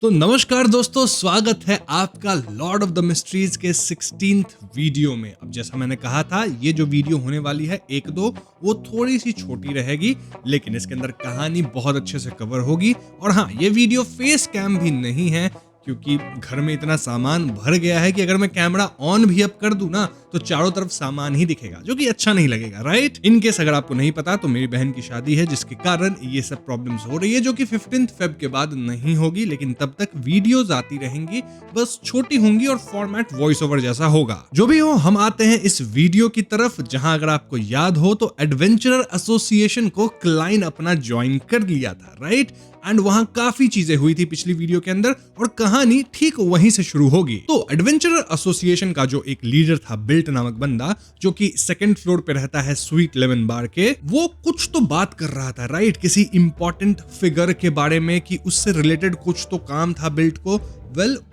तो नमस्कार दोस्तों, स्वागत है आपका लॉर्ड ऑफ द मिस्ट्रीज के 16th वीडियो में। अब जैसा मैंने कहा था, ये जो वीडियो होने वाली है एक दो वो थोड़ी सी छोटी रहेगी, लेकिन इसके अंदर कहानी बहुत अच्छे से कवर होगी। और हाँ, ये वीडियो फेस कैम भी नहीं है, क्योंकि घर में इतना सामान भर गया है कि अगर मैं कैमरा ऑन भी अब कर दूं ना तो चारों तरफ सामान ही दिखेगा, जो कि अच्छा नहीं लगेगा, राइट। इन केस अगर आपको नहीं पता तो मेरी बहन की शादी है, जिसके कारण ये सब प्रॉब्लम्स हो रही है, जो कि 15th फेब के बाद नहीं होगी, लेकिन तब तक वीडियोस आती रहेंगी, बस छोटी होंगी और फॉर्मेट वॉइस ओवर जैसा होगा। जो भी हो, हम आते हैं इस वीडियो की तरफ, जहां अगर आपको याद हो तो एडवेंचरर एसोसिएशन को क्लाइन अपना ज्वाइन कर लिया था, राइट। एंड वहां काफी चीजें हुई थी पिछली वीडियो के अंदर, और कहानी ठीक वहीं से शुरू होगी। तो एडवेंचरर एसोसिएशन का जो एक लीडर था, बिल्ट नामक बंदा, जो कि 2nd फ्लोर पे रहता है स्वीट लेमन बार के, वो कुछ तो बात कर रहा था, राइट, किसी इंपॉर्टेंट फिगर के बारे में, कि उससे रिलेटेड कुछ तो काम था बिल्ट को।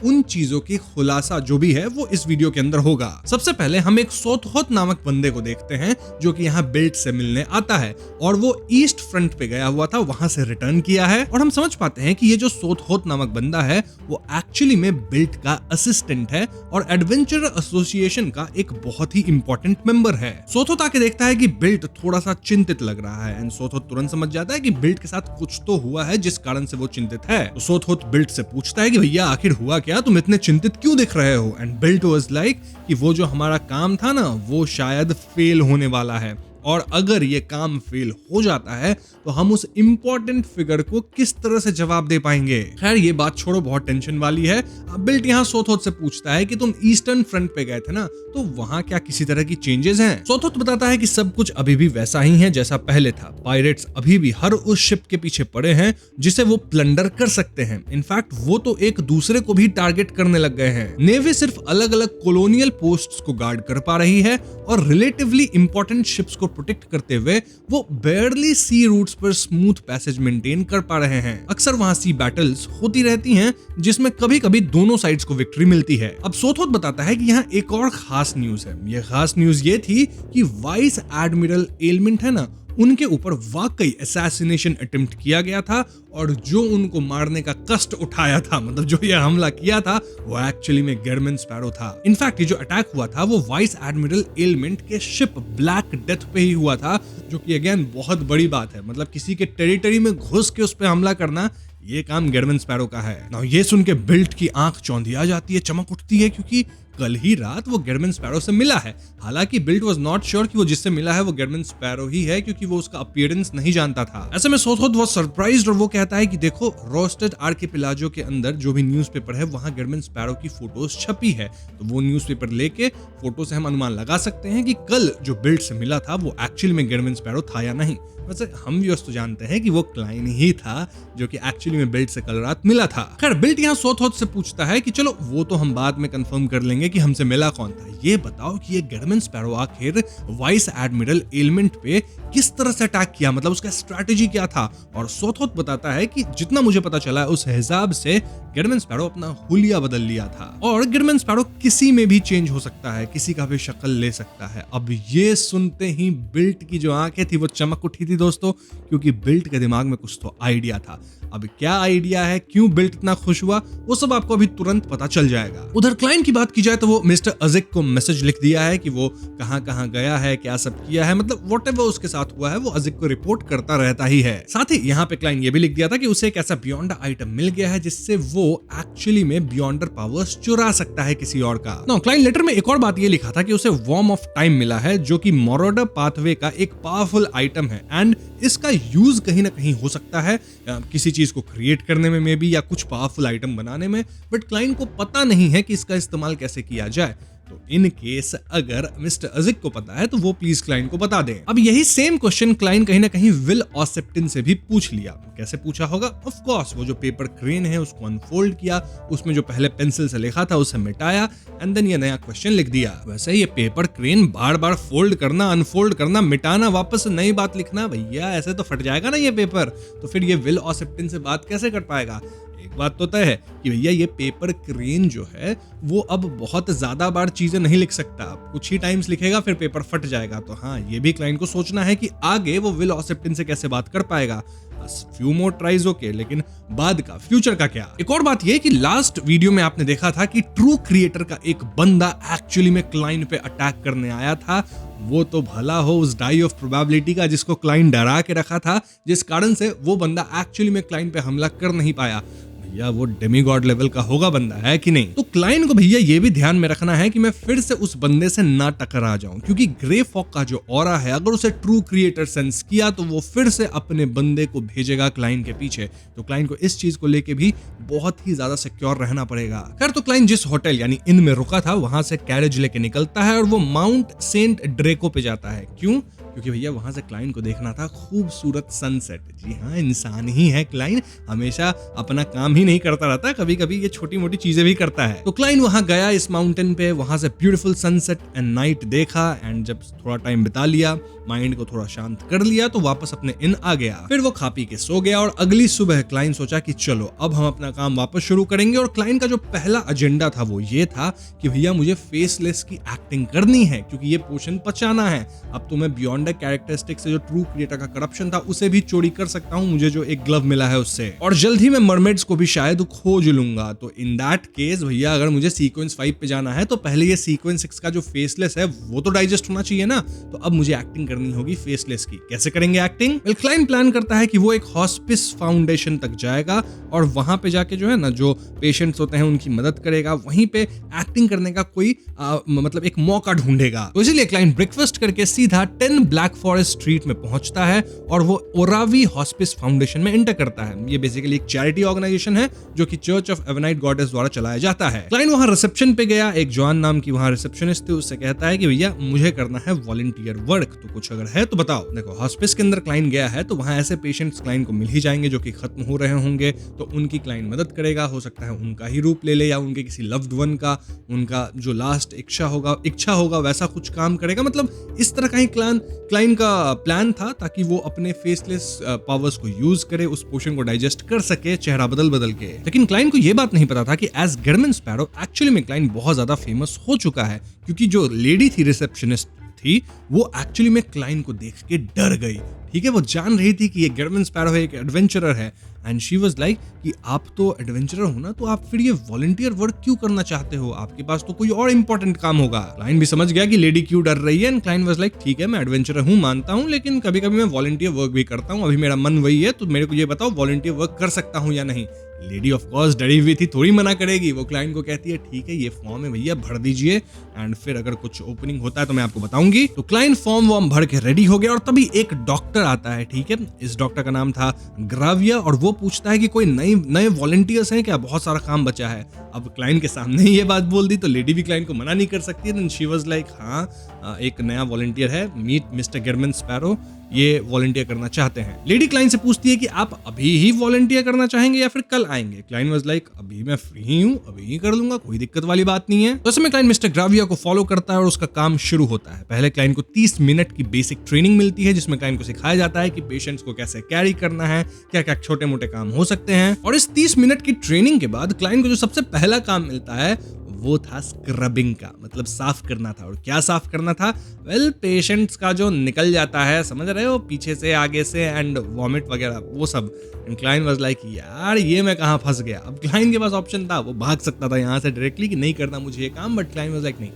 उन चीजों की खुलासा जो भी है वो इस वीडियो के अंदर होगा। सबसे पहले हम एक सोथहोथ नामक बंदे को देखते हैं, जो कि यहाँ बिल्ट से मिलने आता है, और वो ईस्ट फ्रंट पे गया हुआ था, वहां से रिटर्न किया है। और हम समझ पाते हैं कि ये जो सोथहोथ नामक बंदा है वो एक्चुअली में बिल्ट का असिस्टेंट है और एडवेंचरर एसोसिएशन का एक बहुत ही इंपॉर्टेंट मेंबर है। सोथहोथ आके देखता है कि बिल्ट थोड़ा सा चिंतित लग रहा है, एंड सोथहोथ तुरंत समझ जाता है कि बिल्ट के साथ कुछ तो हुआ है जिस कारण से वो चिंतित है। तो सोथहोथ बिल्ट से पूछता है कि भैया आखिर हुआ क्या, तुम इतने चिंतित क्यों दिख रहे हो। एंड बिल्ट वाज लाइक कि वो जो हमारा काम था ना, वो शायद फेल होने वाला है, और अगर ये काम फेल हो जाता है तो हम उस इंपॉर्टेंट फिगर को किस तरह से जवाब दे पाएंगे। खैर, ये बात छोड़ो, बहुत टेंशन वाली है। अब बिल्ट यहाँ सोथहोथ से पूछता है कि तुम ईस्टर्न फ्रंट पे गए थे ना, तो वहां क्या किसी तरह की चेंजेस हैं। सोथहोथ बताता है कि सब कुछ अभी भी वैसा ही है जैसा पहले था। पायरेट्स अभी भी हर उस शिप के पीछे पड़े हैं जिसे वो प्लंडर कर सकते हैं। इनफैक्ट वो तो एक दूसरे को भी टारगेट करने लग गए हैं। नेवी सिर्फ अलग अलग कॉलोनियल पोस्ट्स को गार्ड कर पा रही है, और रिलेटिवली इंपॉर्टेंट शिप्स को प्रोटेक्ट करते हुए वो बेयरली सी रूट्स पर स्मूथ पैसेज मेंटेन कर पा रहे हैं। अक्सर वहां सी बैटल्स होती रहती हैं, जिसमें कभी कभी दोनों साइड्स को विक्ट्री मिलती है। अब सोथहोथ बताता है कि यहाँ एक और खास न्यूज है। ये खास न्यूज ये थी कि वाइस एडमिरल एलमेंट है ना, उनके ऊपर वाकई असैसिनेशन अटेम्प्ट किया गया था, और जो उनको मारने का कष्ट उठाया था, मतलब जो ये हमला किया था, वो एक्चुअली में गेरमन स्पैरो था। इनफैक्ट ये जो अटैक हुआ था वो वाइस एडमिरल एलमेंट के शिप ब्लैक डेथ पे ही हुआ था, जो कि अगेन बहुत बड़ी बात है। मतलब किसी के टेरिटरी में घुस के उस पे हमला करना, ये काम गेरमन स्पैरो का है। नाउ ये सुन के बिल्ट की आंख चौंधिया जाती है, चमक उठती है, क्योंकि कल ही रात वो गेरमन स्पैरो से मिला है। हालांकि बिल्ट वाज नॉट श्योर कि वो जिससे मिला है वो गेरमन स्पैरो ही है, क्योंकि वो उसका अपीयरेंस नहीं जानता था। ऐसे में सोथहोथ बहुत सरप्राइज्ड, और वो कहता है कि देखो, रोस्टेड आर्किपेलागो के अंदर जो भी न्यूज़पेपर है वहां गेरमन स्पैरो की फोटोज छपी है। तो वो न्यूज़पेपर लेके फोटो से हम अनुमान लगा सकते हैं कि कल जो बिल्ट से मिला था वो एक्चुअली में गेरमन स्पैरो था या नहीं। वैसे हम व्यूअर्स तो जानते हैं कि वो क्लाइन ही था, जो कि एक्चुअली में बिल्ट से कल रात मिला था। खैर, बिल्ट यहाँ सोथहोथ से पूछता है कि चलो वो तो हम बाद में कंफर्म कर लेंगे कि हमसे मिला कौन था, ये बताओ कि ये गेरमन स्पैरो आखिर वाइस एडमिरल एलमेंट पे किस तरह से अटैक किया, मतलब उसका स्ट्रैटेजी क्या था। और सोथहोथ बताता है कि जितना मुझे पता चला है उस हिसाब से गेरमन स्पैरो अपना हुलिया बदल लिया था, और गेरमन स्पैरो किसी में भी चेंज हो सकता है, किसी का भी शक्ल ले सकता है। अब ये सुनते ही बिल्ट की जो आंखें थी वो चमक उठी थी दोस्तों, क्योंकि बिल्ट के दिमाग में कुछ तो आइडिया था। अब क्या आइडिया है, क्यों बिल्ट इतना खुश हुआ, वो सब आपको अभी तुरंत पता चल जाएगा। उधर क्लाइन की बात की जाए तो वो मिस्टर अजिक को मैसेज लिख दिया है कि वो कहां कहां गया है, क्या सब किया है, मतलब व्हाटएवर उसके साथ हुआ है वो अजिक को रिपोर्ट करता रहता ही है। साथ ही यहाँ पे क्लाइन ये भी लिख दिया था कि उसे एक ऐसा बियॉन्डर आइटम मिल गया है जिससे वो एक्चुअली में बियॉन्डर पावर्स चुरा सकता है किसी और का। नो, क्लाइन लेटर में एक और बात ये लिखा था कि उसे वॉर्म ऑफ टाइम मिला है, जो कि मॉरोडर पाथवे का एक पावरफुल आइटम है, एंड इसका यूज कहीं ना कहीं हो सकता है किसी चीज को क्रिएट करने में, मे बी, या कुछ पावरफुल आइटम बनाने में, बट क्लाइन को पता नहीं है कि इसका इस्तेमाल कैसे किया जाए। तो इन केस अगर मिस्टर अजिक को पता है तो वो प्लीज क्लाइन को बता दें। अब यही सेम क्वेश्चन क्लाइन कहीं ना कहीं विल ऑसेप्टिन से भी पूछ लिया। कैसे पूछा होगा? ऑफ कोर्स वो जो पेपर क्रेन है उसको अनफोल्ड किया, उसमें जो पहले पेंसिल से लिखा था उसे मिटाया, एंड देन ये नया क्वेश्चन लिख दिया। वैसे ये पेपर क्रेन बार बार फोल्ड करना, अनफोल्ड करना, मिटाना, वापस नई बात लिखना, भैया ऐसे तो फट जाएगा ना ये पेपर। तो फिर ये विल ऑसेप्टिन से बात कैसे कर पाएगा? एक बात तो तय है कि भैया ये पेपर क्रेन जो है वो अब बहुत ज्यादा बार चीजें नहीं लिख सकता, कुछ ही टाइम्स लिखेगा फिर पेपर फट जाएगा। तो हाँ, ये भी क्लाइंट को सोचना है कि आगे वो विल ऑसेप्टिन से कैसे बात कर पाएगा। फ्यू मोर ट्राइज ओके, लेकिन बाद का फ्यूचर का क्या। एक और बात यह कि लास्ट वीडियो में आपने देखा था कि ट्रू क्रिएटर का एक बंदा एक्चुअली में क्लाइंट पे अटैक करने आया था। वो तो भला हो उस डाई ऑफ प्रोबेबिलिटी का जिसको क्लाइंट डरा के रखा था, जिस कारण से वो बंदा एक्चुअली में क्लाइंट पे हमला कर नहीं पाया। भैया वो डेमीगॉड लेवल का होगा बंदा, है कि नहीं? तो क्लाइंट को भैया ये भी ध्यान में रखना है कि मैं फिर से उस बंदे से ना टकरा जाऊं, क्योंकि ग्रे फॉग का जो ऑरा है, अगर उसे ट्रू क्रिएटर सेंस किया तो वो फिर से अपने बंदे को भेजेगा क्लाइंट के पीछे। तो क्लाइंट को इस चीज को लेके भी बहुत ही ज्यादा सिक्योर रहना पड़ेगा। खैर, तो क्लाइंट जिस होटल यानी इन में रुका था वहां से कैरेज लेके निकलता है और वो माउंट सेंट ड्रेको पे जाता है। क्यों? क्योंकि भैया वहां से क्लाइंट को देखना था खूबसूरत सनसेट। जी हाँ, इंसान ही है क्लाइंट, हमेशा अपना काम ही नहीं करता रहता, कभी कभी ये छोटी मोटी चीजें भी करता है। तो क्लाइंट वहां गया इस माउंटेन पे, वहां से ब्यूटीफुल सनसेट एंड नाइट देखा, एंड जब थोड़ा टाइम बिता लिया, माइंड को थोड़ा शांत कर लिया, तो वापस अपने इन आ गया। फिर वो खा पी के सो गया और अगली सुबह क्लाइंट सोचा कि चलो अब हम अपना काम वापस शुरू करेंगे। और क्लाइंट का जो पहला एजेंडा था वो ये था कि भैया मुझे फेसलेस की एक्टिंग करनी है, क्योंकि ये पोशन पचाना है। अब तो मैं बियॉन्ड कैरेक्टरिस्टिक से जो ट्रू क्रिएटर का करप्शन था उसे भी चोरी कर सकता हूं, मुझे जो एक ग्लव मिला है उससे, और जल्द ही मैं मरमेड्स को भी शायद खोज लूंगा। तो इन दैट केस भैया अगर मुझे सीक्वेंस 5 पे जाना है तो पहले ये सीक्वेंस 6 का जो फेसलेस है वो तो डाइजेस्ट होना चाहिए ना। तो अब मुझे एक्टिंग करनी होगी फेसलेस की। कैसे करेंगे एक्टिंग? वेल, क्लाइंट प्लान करता है कि वो एक हॉस्पिस फाउंडेशन तक जाएगा और वहां पे जाके जो है ना, जो पेशेंट्स होते हैं उनकी मदद करेगा, वहीं पे एक्टिंग करने का कोई मतलब एक मौका ढूंढेगा। तो इसलिए क्लाइंट ब्रेकफास्ट करके सीधा 10 ब्लैक फॉरेस्ट स्ट्रीट में पहुंचता है और वो ओरावी हॉस्पिस फाउंडेशन में एंटर करता है। ये बेसिकली एक चैरिटी ऑर्गेनाइजेशन है जो कि चर्च ऑफ एवनाइट गॉडेस द्वारा चलाया जाता है। क्लाइंट वहां रिसेप्शन पे गया, एक जॉन नाम की वहां रिसेप्शनिस्ट थी, उससे कहता है कि भैया मुझे करना है वॉलंटियर वर्क, तो कुछ अगर है तो बताओ। देखो, हॉस्पिस के अंदर क्लाइंट गया है तो वहां ऐसे पेशेंट्स क्लाइंट को मिल ही जाएंगे जो कि खत्म हो रहे होंगे, तो उनकी क्लाइंट मदद करेगा। हो सकता है उनका ही रूप ले ले या उनके किसी लव्ड वन का, उनका जो लास्ट इच्छा होगा वैसा कुछ काम करेगा। मतलब इस तरह का ही क्लाइंट का प्लान था, ताकि वो अपने फेसलेस पावर्स को यूज करे, उस पोशन को डाइजेस्ट कर सके चेहरा बदल के। लेकिन क्लाइंट को यह बात नहीं पता था कि एज गेरमन स्पैरो एक्चुअली में क्लाइंट बहुत ज्यादा फेमस हो चुका है, क्योंकि जो लेडी थी रिसेप्शनिस्ट थी वो एक्चुअली में क्लाइंट को देख के डर गई। ठीक है, वो जान रही थी कि ये गेरमन स्पैरो है, एक एडवेंचरर है, एंड शी वाज लाइक कि आप तो एडवेंचरर हो ना, तो आप फिर ये वॉलंटियर वर्क क्यों करना चाहते हो? आपके पास तो कोई और इंपॉर्टेंट काम होगा। क्लाइंट भी समझ गया कि लेडी क्यों डर रही है, एंड क्लाइंट वाज लाइक ठीक है, मैं एडवेंचरर हूँ, मानता हूँ, लेकिन कभी कभी मैं वॉलंटियर वर्क भी करता हूँ, अभी मेरा मन वही है, तो मेरे को ये बताओ वॉलंटियर वर्क कर सकता हूँ या नहीं। लेडी ऑफ कोर्स डरी हुई थी, थोड़ी मना करेगी। वो क्लाइंट को कहती है ठीक है, ये फॉर्म है भैया, भर दीजिए, एंड फिर अगर कुछ ओपनिंग होता है तो मैं आपको बताऊंगी। तो क्लाइंट फॉर्म भर के रेडी हो गया और तभी एक डॉक्टर आता है। ठीक है, इस डॉक्टर का नाम था ग्राविया, और वो पूछता है कि कोई नए वॉलंटियर्स हैं क्या, बहुत सारा काम बचा है। अब क्लाइंट के सामने ही ये बात बोल दी तो लेडी भी क्लाइंट को मना नहीं कर सकती। देन शी वाज लाइक हाँ, एक नया वॉलंटियर है, मीट मिस्टर गेरमन स्पैरो, ये वॉलंटियर करना चाहते हैं। लेडी क्लाइंट से पूछती है कि आप अभी ही वॉलंटियर करना चाहेंगे या फिर कल आएंगे? क्लाइंट वाज लाइक अभी मैं फ्री हूं, अभी ही कर लूंगा, कोई दिक्कत वाली बात नहीं है। तो इसमें क्लाइंट मिस्टर ग्राविया को फॉलो करता है और उसका काम शुरू होता है। पहले क्लाइंट को 30 मिनट की बेसिक ट्रेनिंग मिलती है, जिसमें क्लाइंट को सिखाया जाता है कि पेशेंट्स को कैसे कैरी करना है, क्या क्या छोटे मोटे काम हो सकते हैं। और इस 30 मिनट की ट्रेनिंग के बाद क्लाइंट को जो सबसे पहला काम मिलता है वो था स्क्रबिंग का, मतलब साफ करना था। और क्या साफ करना था? वेल, पेशेंट्स का जो निकल जाता है, समझ रहे हो, पीछे से आगे से, एंड वॉमिट वगैरह वो सब। क्लाइंट वाज लाइक यार ये मैं कहाँ फंस गया। अब क्लाइंट के पास ऑप्शन था, वो भाग सकता था यहाँ से डायरेक्टली कि नहीं करना मुझे ये काम, बट क्लाइंट वाज लाइक नहीं,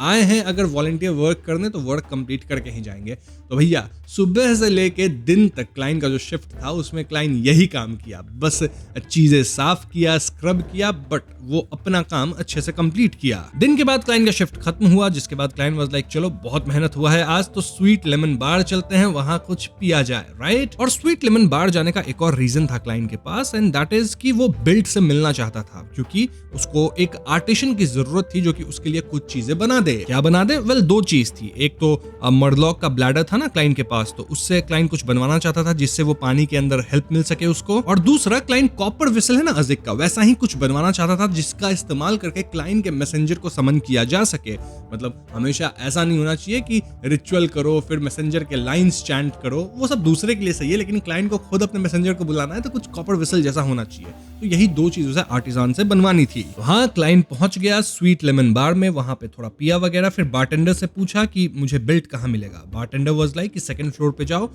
आए हैं अगर वॉलंटियर वर्क करने तो वर्क कंप्लीट करके ही जाएंगे। तो भैया सुबह से लेके दिन तक क्लाइंट का जो शिफ्ट था उसमें क्लाइंट यही काम किया, बस चीजें साफ किया, स्क्रब किया, बट वो अपना काम अच्छे से कंप्लीट किया। दिन के बाद क्लाइंट का शिफ्ट खत्म हुआ, जिसके बाद क्लाइंट वाज लाइक चलो बहुत मेहनत हुआ है आज, तो स्वीट लेमन बार चलते हैं, वहां कुछ पिया जाए, राइट। और स्वीट लेमन बार जाने का एक और रीजन था क्लाइंट के पास, एंड दैट इज कि वो बिल्ड से मिलना चाहता था, क्योंकि उसको एक आर्टिशन की जरूरत थी जो कि उसके लिए कुछ चीजें बना दे। क्या बना दे? वेल, दो चीज थी। एक तो मर्लॉक का ब्लैडर था ना क्लाइंट के पास, तो उससे क्लाइंट कुछ बनवाना चाहता था जिससे वो पानी के अंदर हेल्प मिल सके उसको। और दूसरा, क्लाइंट कॉपर विसल है ना अजिक का, वैसा ही कुछ बनवाना चाहता था जिसका इस्तेमाल करके क्लाइंट के मैसेंजर को समन किया जा सके। मतलब हमेशा ऐसा नहीं होना चाहिए कि रिचुअल करो फिर मैसेंजर के लाइंस चैंट करो, वो सब दूसरे के लिए सही है, लेकिन क्लाइंट को खुद अपने मैसेंजर को बुलाना है तो कुछ कॉपर विसल जैसा होना चाहिए। तो यही दो चीज उसे आर्टिसान से बनवानी थी। वहां क्लाइंट पहुंच गया स्वीट लेमन बार में, वहां पे थोड़ा पिया वगैरह, फिर बारटेंडर से पूछा कि मुझे बेल्ट कहाँ मिलेगा। बारटेंडर वाज लाइक कि सेकंड फ्लोर पे जाओ,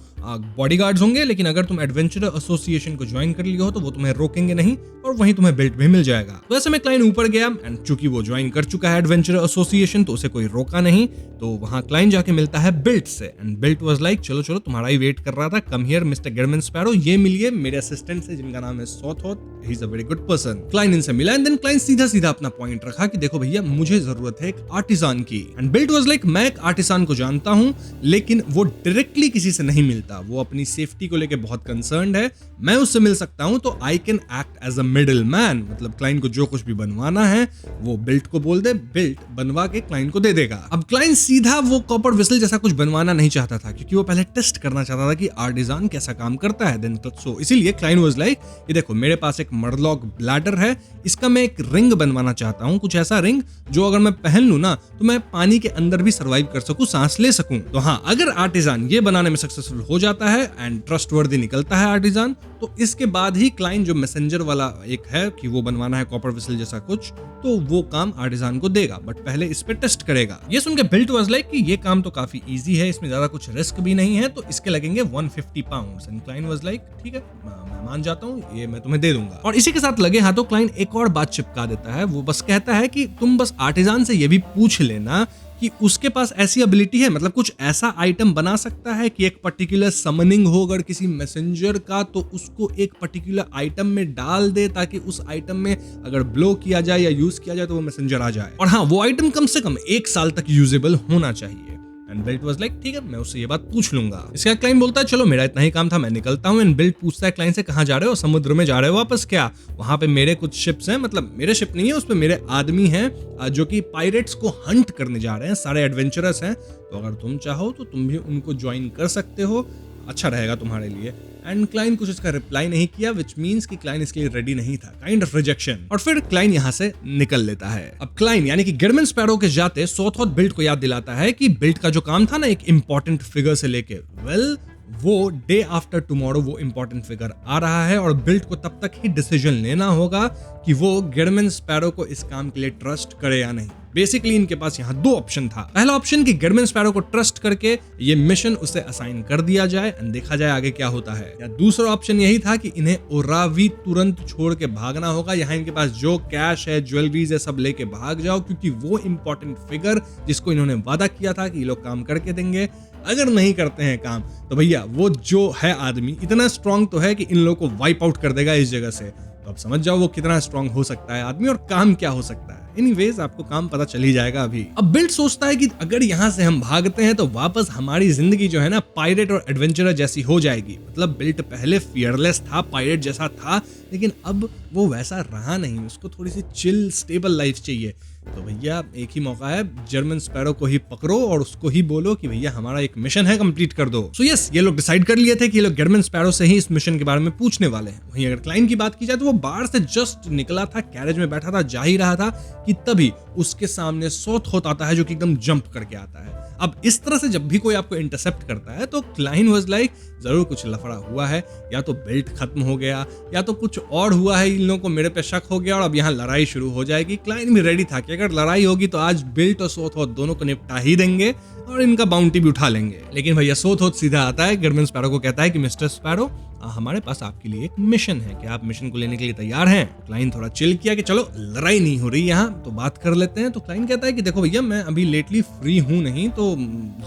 बॉडीगार्ड्स होंगे, लेकिन अगर तुम एडवेंचर एसोसिएशन को ज्वाइन कर लियो हो तो वो तुम्हें रोकेंगे नहीं और वहीं तुम्हें बेल्ट भी मिल जाएगा। तो ऐसे में क्लाइंट ऊपर गया एंड चूंकि वो ज्वाइन कर चुका है एडवेंचर एसोसिएशन तो उसे कोई रोका नहीं, तो वहां क्लाइंट जाके मिलता है बेल्ट से एंड बेल्ट वाज लाइक चलो चलो तुम्हारा ही वेट कर रहा था, come here mister Girman Sparrow, ये मिलिए मेरे असिस्टेंट से जिनका नाम है Sothoth, he is a very good person. Client इनसे मिला एंड देन क्लाइंट सीधा सीधा अपना पॉइंट रखा कि देखो भैया मुझे जरूरत है एक आर्टिसान की। एंड बेल्ट वाज लाइक मैं एक आर्टिसान को जानता हूं लेकिन वो डायरेक्टली किसी से नहीं मिलता, वो अपनी सेफ्टी को लेकर बहुत कंसर्न्ड है, मैं उससे मिल सकता हूं तो I can act as a middle man, मतलब क्लाइंट को जो कुछ भी बनवाना है वो बेल्ट को बोल दे, बेल्ट बनवा के क्लाइंट को दे देगा। अब क्लाइंट सीधा वो कॉपर विसल जैसा कुछ बनवाना नहीं चाहता था क्योंकि वो पहले टेस्ट करना चाहता था कि आर्टिसान कैसा काम करता है। देन सो इसीलिए क्लाइंट वाज लाइक ये देखो मेरे पास एक मर्लॉक ब्लैडर है, इसका मैं एक रिंग बनवाना चाहता हूं, कुछ ऐसा रिंग जो अगर मैं पहन लूं ना तो मैं पानी के अंदर भी सर्वाइव कर सकूं, सांस ले सकूं। तो हाँ, अगर आर्टिसान ये बनाने में सक्सेसफुल हो जाता है एंड ट्रस्टवर्दी निकलता है आर्टिसान, तो इसके बाद ही क्लाइंट जो मैसेंजर वाला एक है कि वो बनवाना है कॉपर विसल जैसा कुछ, तो वो काम आर्टिसान को देगा, बट पहले इस पे टेस्ट करेगा। ये सुन के बेल्ट वाज लाइक कि ये काम तो काफी इजी है, इसमें ज्यादा कुछ रिस्क भी नहीं है, तो इसके लगेंगे 150 pounds. And client was like ठीक है मैं मान जाता हूँ, ये मैं तुम्हें दे दूंगा। और इसी के साथ लगे हाथों क्लाइंट एक और बात चिपका देता है, वो बस कहता है कि तुम बस आर्टिसान से ये भी पूछ लेना कि उसके पास ऐसी एबिलिटी है, मतलब कुछ ऐसा आइटम बना सकता है कि एक पर्टिकुलर समनिंग हो अगर किसी मैसेंजर का तो उसको एक पर्टिकुलर आइटम में डाल दे ताकि उस आइटम में अगर ब्लो किया जाए या यूज किया जाए तो वो मैसेंजर आ जाए। और हाँ, वो आइटम कम से कम 1 साल तक यूजेबल होना चाहिए। एंड बेल्ट वाज लाइक ठीक है मैं उससे ये बात पूछ लूंगा। इसका क्लाइंट बोलता है चलो मेरा इतना ही काम था, मैं निकलता हूँ। एंड बेल्ट पूछता है क्लाइंट से कहाँ जा रहे हो, समुद्र में जा रहे हो वापस क्या? वहां पे मेरे कुछ शिप्स हैं, मतलब मेरे शिप नहीं है, उस पे मेरे आदमी हैं जो कि पायरेट्स को हंट करने जा रहे हैं, सारे एडवेंचरस हैं, तो अगर तुम चाहो तो तुम भी उनको ज्वाइन कर सकते हो, अच्छा रहेगा तुम्हारे लिए। एंड क्लाइंट कुछ इसका रिप्लाई नहीं किया, विच मीन्स कि क्लाइंट इसके लिए रेडी नहीं था, काइंड ऑफ रिजेक्शन। और फिर क्लाइंट यहाँ से निकल लेता है। अब क्लाइंट यानी कि गिरमन स्पैरो के जाते सॉथॉथ बेल्ट को याद दिलाता है कि बेल्ट का जो काम था ना एक इंपॉर्टेंट फिगर से लेके, वेल वो डे आफ्टर टुमारो वो इंपॉर्टेंट फिगर आ रहा है और बेल्ट को तब तक ही डिसीजन लेना होगा कि वो गिरमन स्पैरो को इस काम के लिए ट्रस्ट करे या नहीं। बेसिकली इनके पास यहाँ 2 ऑप्शन था। पहला ऑप्शन कि गिरमन स्पैरो को ट्रस्ट करके ये मिशन उसे असाइन कर दिया जाए एंड देखा जाए आगे क्या होता है, या दूसरा ऑप्शन यही था कि इन्हें ओरावी तुरंत छोड़ के भागना होगा, यहाँ इनके पास जो कैश है ज्वेलरीज है सब लेके भाग जाओ, क्योंकि वो इंपॉर्टेंट फिगर जिसको इन्होंने वादा किया था कि ये लोग काम करके देंगे, अगर नहीं करते हैं काम तो भैया वो जो है आदमी इतना स्ट्रांग तो है कि इन लोगों को वाइप आउट कर देगा इस जगह से। तो अब समझ जाओ वो कितना स्ट्रांग हो सकता है आदमी और काम क्या हो सकता है। एनीवेज आपको काम पता चल ही जाएगा अभी। अब बेल्ट सोचता है कि अगर यहाँ से हम भागते हैं तो वापस हमारी जिंदगी जो है ना पायरेट और एडवेंचरर जैसी हो जाएगी। मतलब बेल्ट पहले फियरलेस था, पायरेट जैसा था, लेकिन अब वो वैसा रहा नहीं, उसको थोड़ी सी चिल स्टेबल लाइफ चाहिए। तो भैया एक ही मौका है, जर्मन स्पैरो को ही पकड़ो और उसको ही बोलो कि भैया हमारा एक मिशन है, कंप्लीट कर दो। सो यस, ये लोग डिसाइड कर लिए थे कि ये लोग जर्मन स्पैरो से ही इस मिशन के बारे में पूछने वाले हैं। वहीं अगर क्लाइंट की बात की जाए तो वो बाहर से जस्ट निकला था, कैरेज में बैठा था, जा ही रहा था कि तभी उसके सामने सॉथॉथ आता है जो कि एकदम जंप करके आता है। अब इस तरह से जब भी कोई आपको इंटरसेप्ट करता है तो क्लाइंट वाज लाइक जरूर कुछ लफड़ा हुआ है, या तो बेल्ट खत्म हो गया या तो कुछ और हुआ है, इन लोगों को मेरे पे शक हो गया और अब यहाँ लड़ाई शुरू हो जाएगी। क्लाइंट भी रेडी था कि अगर लड़ाई होगी तो आज बेल्ट और सॉथॉथ दोनों को निपटा ही देंगे और इनका बाउंटी भी उठा लेंगे। लेकिन भैया सॉथॉथ सीधा आता है, गिरमन स्पैरो को कहता है कि मिस्टर स्पैरो हमारे पास आपके लिए एक मिशन है, क्या आप मिशन को लेने के लिए तैयार हैं? क्लाइंट थोड़ा चिल किया कि चलो लड़ाई नहीं हो रही यहाँ तो बात कर लेते हैं। तो क्लाइंट कहता है कि देखो भैया मैं अभी लेटली फ्री हूँ नहीं, तो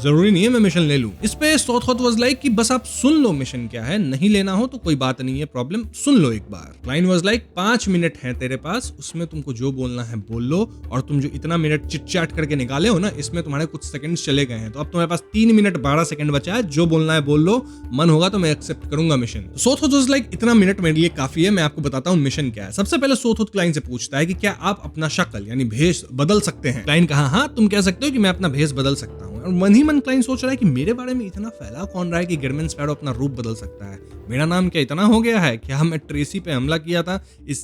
जरूरी नहीं है मैं मिशन ले लूं। इस पे सॉथॉथ वाज लाइक कि बस आप सुन लो मिशन क्या है, नहीं लेना हो तो कोई बात नहीं है, प्रॉब्लम सुन लो एक बार। क्लाइंट वाज लाइक 5 मिनट है तेरे पास, उसमें तुमको जो बोलना है बोल लो, और तुम जो इतना मिनट चिट चैट करके निकाले हो ना इसमें तुम्हारे कुछ सेकंड्स चले गए हैं, तो अब तुम्हारे पास 3 मिनट 12 सेकंड बचा है, जो बोलना है बोल लो, मन होगा तो मैं एक्सेप्ट करूंगा मिशन। सॉथॉथ वाज लाइक इतना मिनट मेरे लिए काफी है, मैं आपको बताता हूँ मिशन क्या है। सबसे पहले सॉथॉथ क्लाइंट से पूछता है कि क्या आप अपना शक्ल यानी भेष बदल सकते हैं? क्लाइंट कहा हाँ तुम कह सकते हो कि मैं अपना भेष बदल सकता हूँ। और मन ही मन क्लाइंट सोच रहा है कि मेरे बारे में इतना फैला कौन रहा है कि गिरमिन स्पैरो अपना रूप बदल सकता है। मेरा नाम क्या इतना हो गया है? क्या मैं ट्रेसी पे हमला किया था,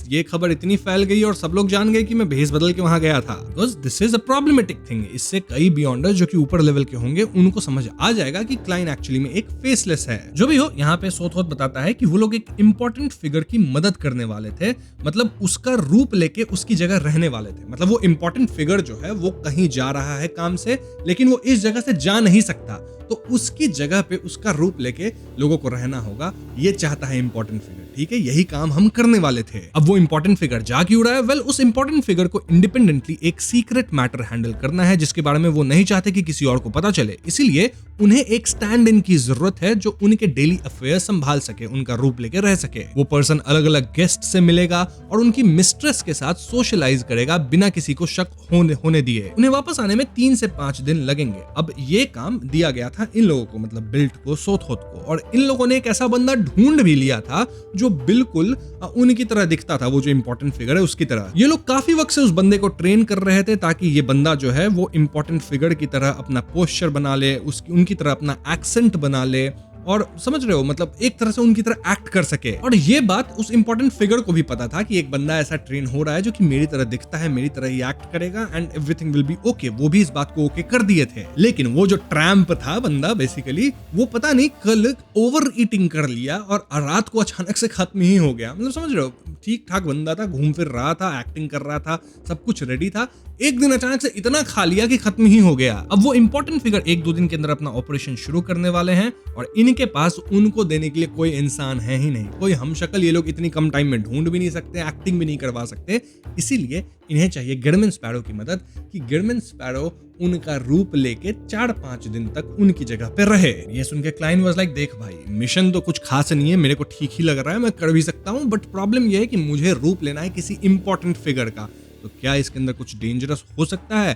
ये खबर इतनी फैल गई और सब लोग जान गए कि मैं भेस बदल के वहां गया था? Because this is a problematic thing. इससे कई बियॉन्डर्स जो कि ऊपर लेवल के होंगे उनको समझ आ जाएगा कि क्लाइंट एक्चुअली में एक फेसलेस है। जो भी हो, यहाँ पे सोथोथ बताता है कि वो लोग एक इंपॉर्टेंट फिगर की मदद करने वाले थे, मतलब उसका रूप लेके उसकी जगह रहने वाले थे। मतलब वो इंपॉर्टेंट फिगर जो है वो कहीं जा रहा है काम से, लेकिन वो इस जगह से जा नहीं सकता, तो उसकी जगह पे उसका रूप लेके लोगों को रहना होगा। ये चाहता है इंपॉर्टेंट फिगर, ठीक है, यही काम हम करने वाले थे। अब वो इंपॉर्टेंट फिगर जा क्यों रहा है? वेल, उस इंपॉर्टेंट फिगर को इंडिपेंडेंटली एक सीक्रेट मैटर हैंडल करना है जिसके बारे में वो नहीं चाहते कि किसी और को पता चले। इसीलिए उन्हें एक स्टैंड इन की जरूरत है जो उनके डेली अफेयर संभाल सके, उनका रूप लेके रह सके। वो पर्सन अलग अलग गेस्ट से मिलेगा और उनकी मिस्ट्रेस के साथ सोशलाइज करेगा बिना किसी को शक होने दिए। उन्हें वापस आने में 3 से 5 दिन लगेंगे। अब ये काम दिया गया था इन लोगों को, मतलब बिल्ट को, सोथोथ को, और इन लोगों ने एक ऐसा बंदा ढूंढ भी लिया था जो बिल्कुल उनकी तरह दिखता था, वो जो इंपॉर्टेंट फिगर है उसकी तरह। ये लोग काफी वक्त से उस बंदे को ट्रेन कर रहे थे ताकि ये बंदा जो है वो इंपॉर्टेंट फिगर की तरह अपना पोस्चर बना ले, उनकी तरह अपना एक्सेंट बना ले, और समझ रहे हो, मतलब एक तरह से उनकी तरह एक्ट कर सके। और ये बात उस इंपॉर्टेंट फिगर को भी पता था कि एक बंदा ऐसा ट्रेन हो रहा है जो कि मेरी तरह दिखता है, मेरी तरह ही एक्ट करेगा and everything will be okay. वो भी इस बात को ओके कर दिए थे। लेकिन वो जो ट्रैम्प था बंदा, बेसिकली वो पता नहीं कल ओवर ईटिंग कर लिया और रात को अचानक से खत्म ही हो गया। मतलब समझ रहे हो, ठीक ठाक बंदा था, घूम फिर रहा था, एक्टिंग कर रहा था, सब कुछ रेडी था, एक दिन अचानक से इतना खा लिया कि खत्म ही हो गया। अब वो इंपॉर्टेंट फिगर 1-2 दिन के अंदर अपना ऑपरेशन शुरू करने वाले हैं और इनके पास उनको देने के लिए कोई इंसान है ही नहीं, कोई हमशक्ल ये लोग इतनी कम टाइम में ढूंढ भी नहीं सकते, एक्टिंग भी नहीं करवा सकते। इसीलिए इन्हें चाहिए गिरमिन स्पैरो की मदद कि गिरमिन स्पैरो उनका रूप लेके 4-5 दिन तक उनकी जगह पे रहे। ये सुन के क्लाइंट वाज लाइक, देख भाई, मिशन तो कुछ खास नहीं है, मेरे को ठीक ही लग रहा है, मैं कर भी सकता हूँ, बट प्रॉब्लम ये है कि मुझे रूप लेना है किसी इंपॉर्टेंट फिगर का, तो क्या इसके अंदर कुछ डेंजरस हो सकता है?